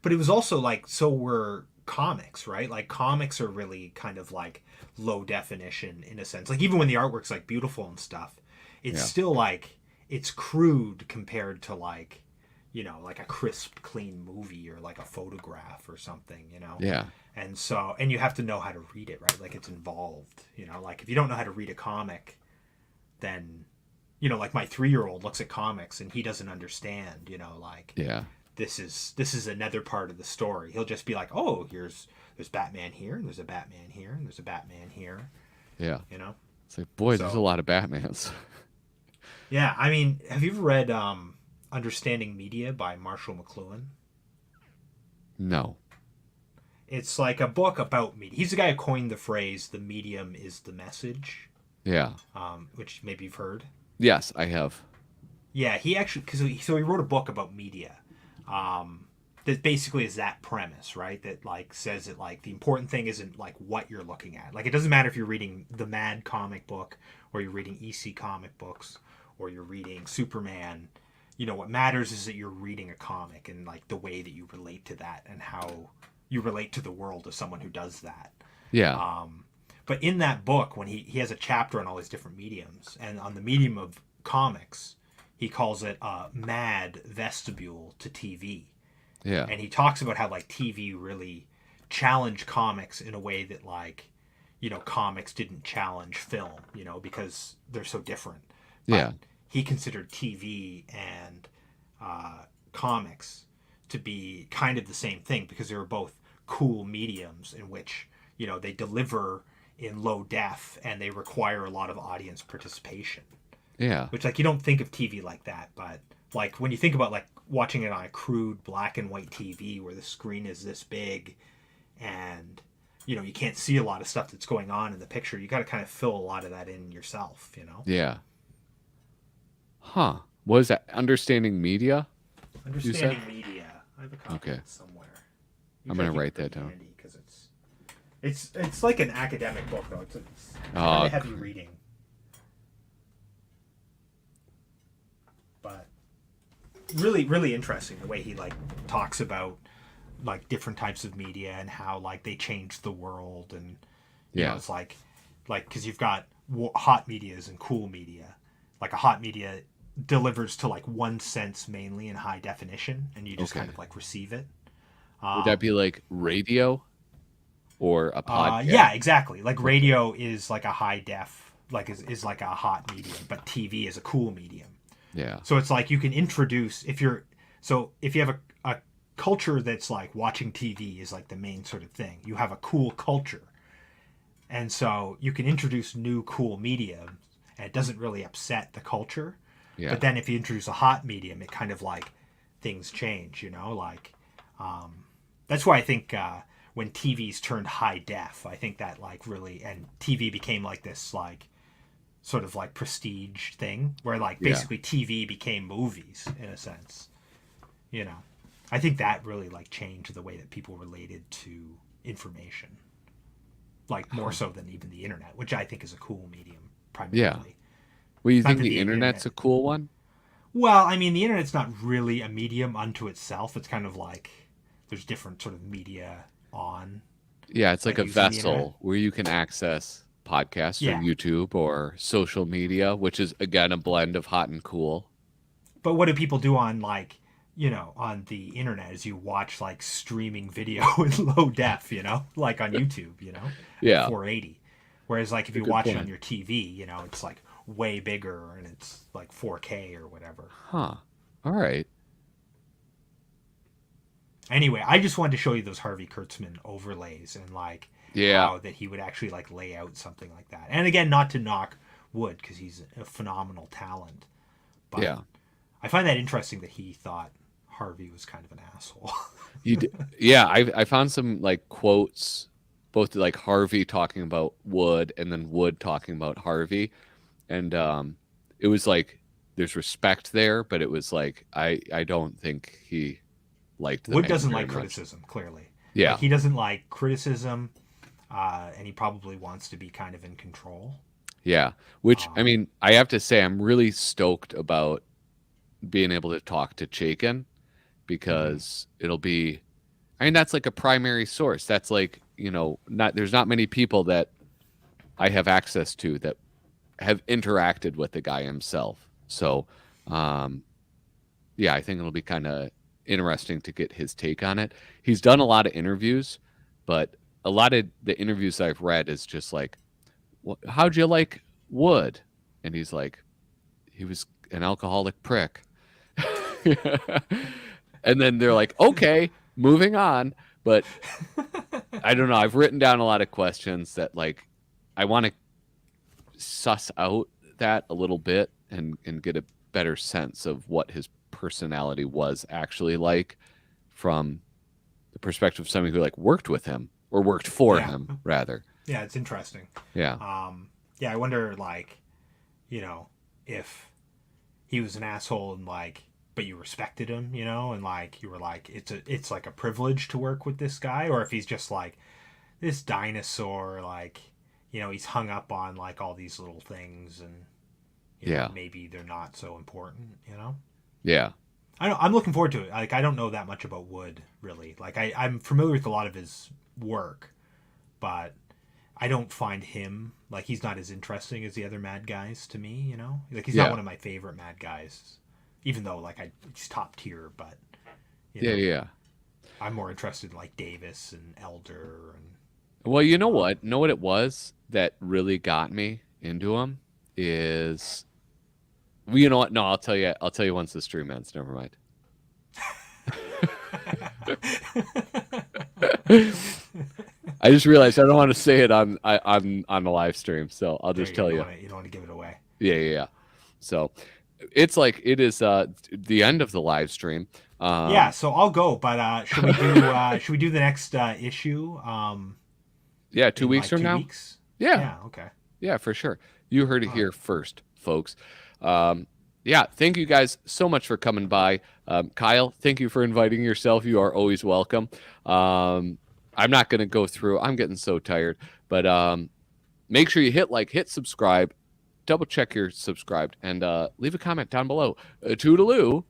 S5: But it was also like, so were comics, right? Like comics are really kind of like low definition in a sense. Like even when the artwork's like beautiful and stuff, it's still like it's crude compared to like like a crisp, clean movie or like a photograph or something,
S1: Yeah.
S5: And so, and you have to know how to read it, right? Like it's involved, like if you don't know how to read a comic, then, like my 3-year-old looks at comics and he doesn't understand, like this is another part of the story. He'll just be like, oh, there's Batman here, and there's a Batman here, and there's a Batman here.
S1: Yeah.
S5: You know.
S1: It's like, boy, there's a
S5: So
S1: lot of Batmans.
S5: yeah, I mean, have you ever read Understanding Media by Marshall McLuhan?
S1: No.
S5: It's like a book about media. He's the guy who coined the phrase "the medium is the message,"
S1: Yeah.
S5: which maybe you've heard.
S1: Yes, I have.
S5: Yeah, he actually he wrote a book about media. That basically is that premise, right? That like says that like the important thing isn't like what you're looking at. Like it doesn't matter if you're reading the Mad comic book or you're reading EC comic books or you're reading Superman. You know, what matters is that you're reading a comic and like the way that you relate to that and how you relate to the world as someone who does that.
S1: Yeah.
S5: But in that book, when he has a chapter on all these different mediums, and on the medium of comics, he calls it a mad vestibule to TV.
S1: Yeah.
S5: And he talks about how like TV really challenged comics in a way that like, you know, comics didn't challenge film, you know, because they're so different. But
S1: Yeah.
S5: he considered TV and comics to be kind of the same thing because they were both cool mediums in which, you know, they deliver in low def and they require a lot of audience participation.
S1: Yeah.
S5: Which like you don't think of TV like that, but like when you think about like watching it on a crude black and white TV where the screen is this big and you know you can't see a lot of stuff that's going on in the picture, you got to kind of fill a lot of that in yourself, you know.
S1: Yeah. Huh. What is that? Understanding media?
S5: Understanding media. I have a copy
S1: Okay.
S5: of it somewhere.
S1: I'm gonna write that down.
S5: Because it's like an academic book though. It's
S1: Oh,
S5: kind of heavy reading. But really, really interesting the way he like talks about like different types of media and how like they changed the world and you know, it's like because you've got hot medias and cool media. Like a hot media delivers to like one sense mainly in high definition, and you just kind of like receive it.
S1: Would that be like radio or a podcast?
S5: Yeah, exactly. Like radio is like a high def, like is like a hot medium, but TV is a cool medium.
S1: Yeah.
S5: So it's like you can introduce if you have a culture that's like watching TV is like the main sort of thing. You have a cool culture. And so you can introduce new cool medium and it doesn't really upset the culture.
S1: Yeah.
S5: But then if you introduce a hot medium, it kind of like things change, you know, like that's why I think when TVs turned high def, I think that like really, and TV became like this like sort of like prestige thing where like basically TV became movies in a sense, you know. I think that really like changed the way that people related to information, like more so than even the internet, which I think is a cool medium primarily.
S1: Yeah. Well, you
S5: Not
S1: think
S5: that
S1: the internet's a cool one?
S5: Well, I mean, the internet's not really a medium unto itself. It's kind of like there's different sort of media on.
S1: Yeah, it's like a
S5: using the internet.
S1: vessel where you can access podcasts
S5: Yeah.
S1: or YouTube or social media, which is again a blend of hot and cool.
S5: But what do people do on like, you know, on the internet is you watch like streaming video in low def, you know, like on YouTube, you know,
S1: Yeah.
S5: 480. Whereas like if you
S1: Good
S5: watch it
S1: point.
S5: on your TV, you know, it's like way bigger and it's like 4K or whatever.
S1: Huh. All right.
S5: Anyway, I just wanted to show you those Harvey Kurtzman overlays and like
S1: Yeah.
S5: how that he would actually like lay out something like that. And again, not to knock Wood because he's a phenomenal talent. But
S1: Yeah.
S5: I find that interesting that he thought Harvey was kind of an asshole.
S1: Yeah, I found some like quotes, both like Harvey talking about Wood and then Wood talking about Harvey, and it was like there's respect there, but it was like I don't think he liked the
S5: Wood
S1: man
S5: doesn't
S1: very
S5: like
S1: much.
S5: criticism, clearly.
S1: Yeah.
S5: Like, he doesn't like criticism, and he probably wants to be kind of in control.
S1: Yeah, which I mean, I have to say I'm really stoked about being able to talk to Chaikin because it'll be, I mean, that's like a primary source. That's like, you know, there's not many people that I have access to that have interacted with the guy himself. So, yeah, I think it'll be kind of interesting to get his take on it. He's done a lot of interviews, but a lot of the interviews I've read is just like, how'd you like Wood? And he's like, he was an alcoholic prick. And then they're like, okay, moving on. But I don't know. I've written down a lot of questions that like I want to suss out that a little bit and get a better sense of what his personality was actually like from the perspective of somebody who like worked with him or worked for him rather.
S5: Yeah, it's interesting.
S1: Yeah.
S5: Yeah, I wonder like, if he was an asshole and like, but you respected him, and like you were like, it's like a privilege to work with this guy, or if he's just like this dinosaur, like, he's hung up on like all these little things, and maybe they're not so important,
S1: Yeah.
S5: I'm looking forward to it. Like, I don't know that much about Wood really. Like, I'm familiar with a lot of his work, but I don't find him like he's not as interesting as the other Mad Guys to me. Like he's not one of my favorite Mad Guys, even though like he's top tier. But
S1: yeah.
S5: I'm more interested in like Davis and Elder and.
S1: Well, you know what? Know what it was that really got me into him is. Well, you know what? No, I'll tell you. I'll tell you once the stream ends. Never mind. I just realized I don't want to say it on the live stream, so I'll just tell you.
S5: You don't want to give it away.
S1: Yeah. So it's like it is the end of the live stream.
S5: Yeah, so I'll go, but should we do the next issue?
S1: Yeah, 2 weeks from now.
S5: Weeks?
S1: Yeah.
S5: Yeah. Okay.
S1: Yeah, for sure. You heard it here first, folks. Yeah, thank you guys so much for coming by. Kyle, thank you for inviting yourself. You are always welcome. I'm not going to go through. I'm getting so tired. But make sure you hit subscribe, double check you're subscribed, and leave a comment down below. Toodaloo.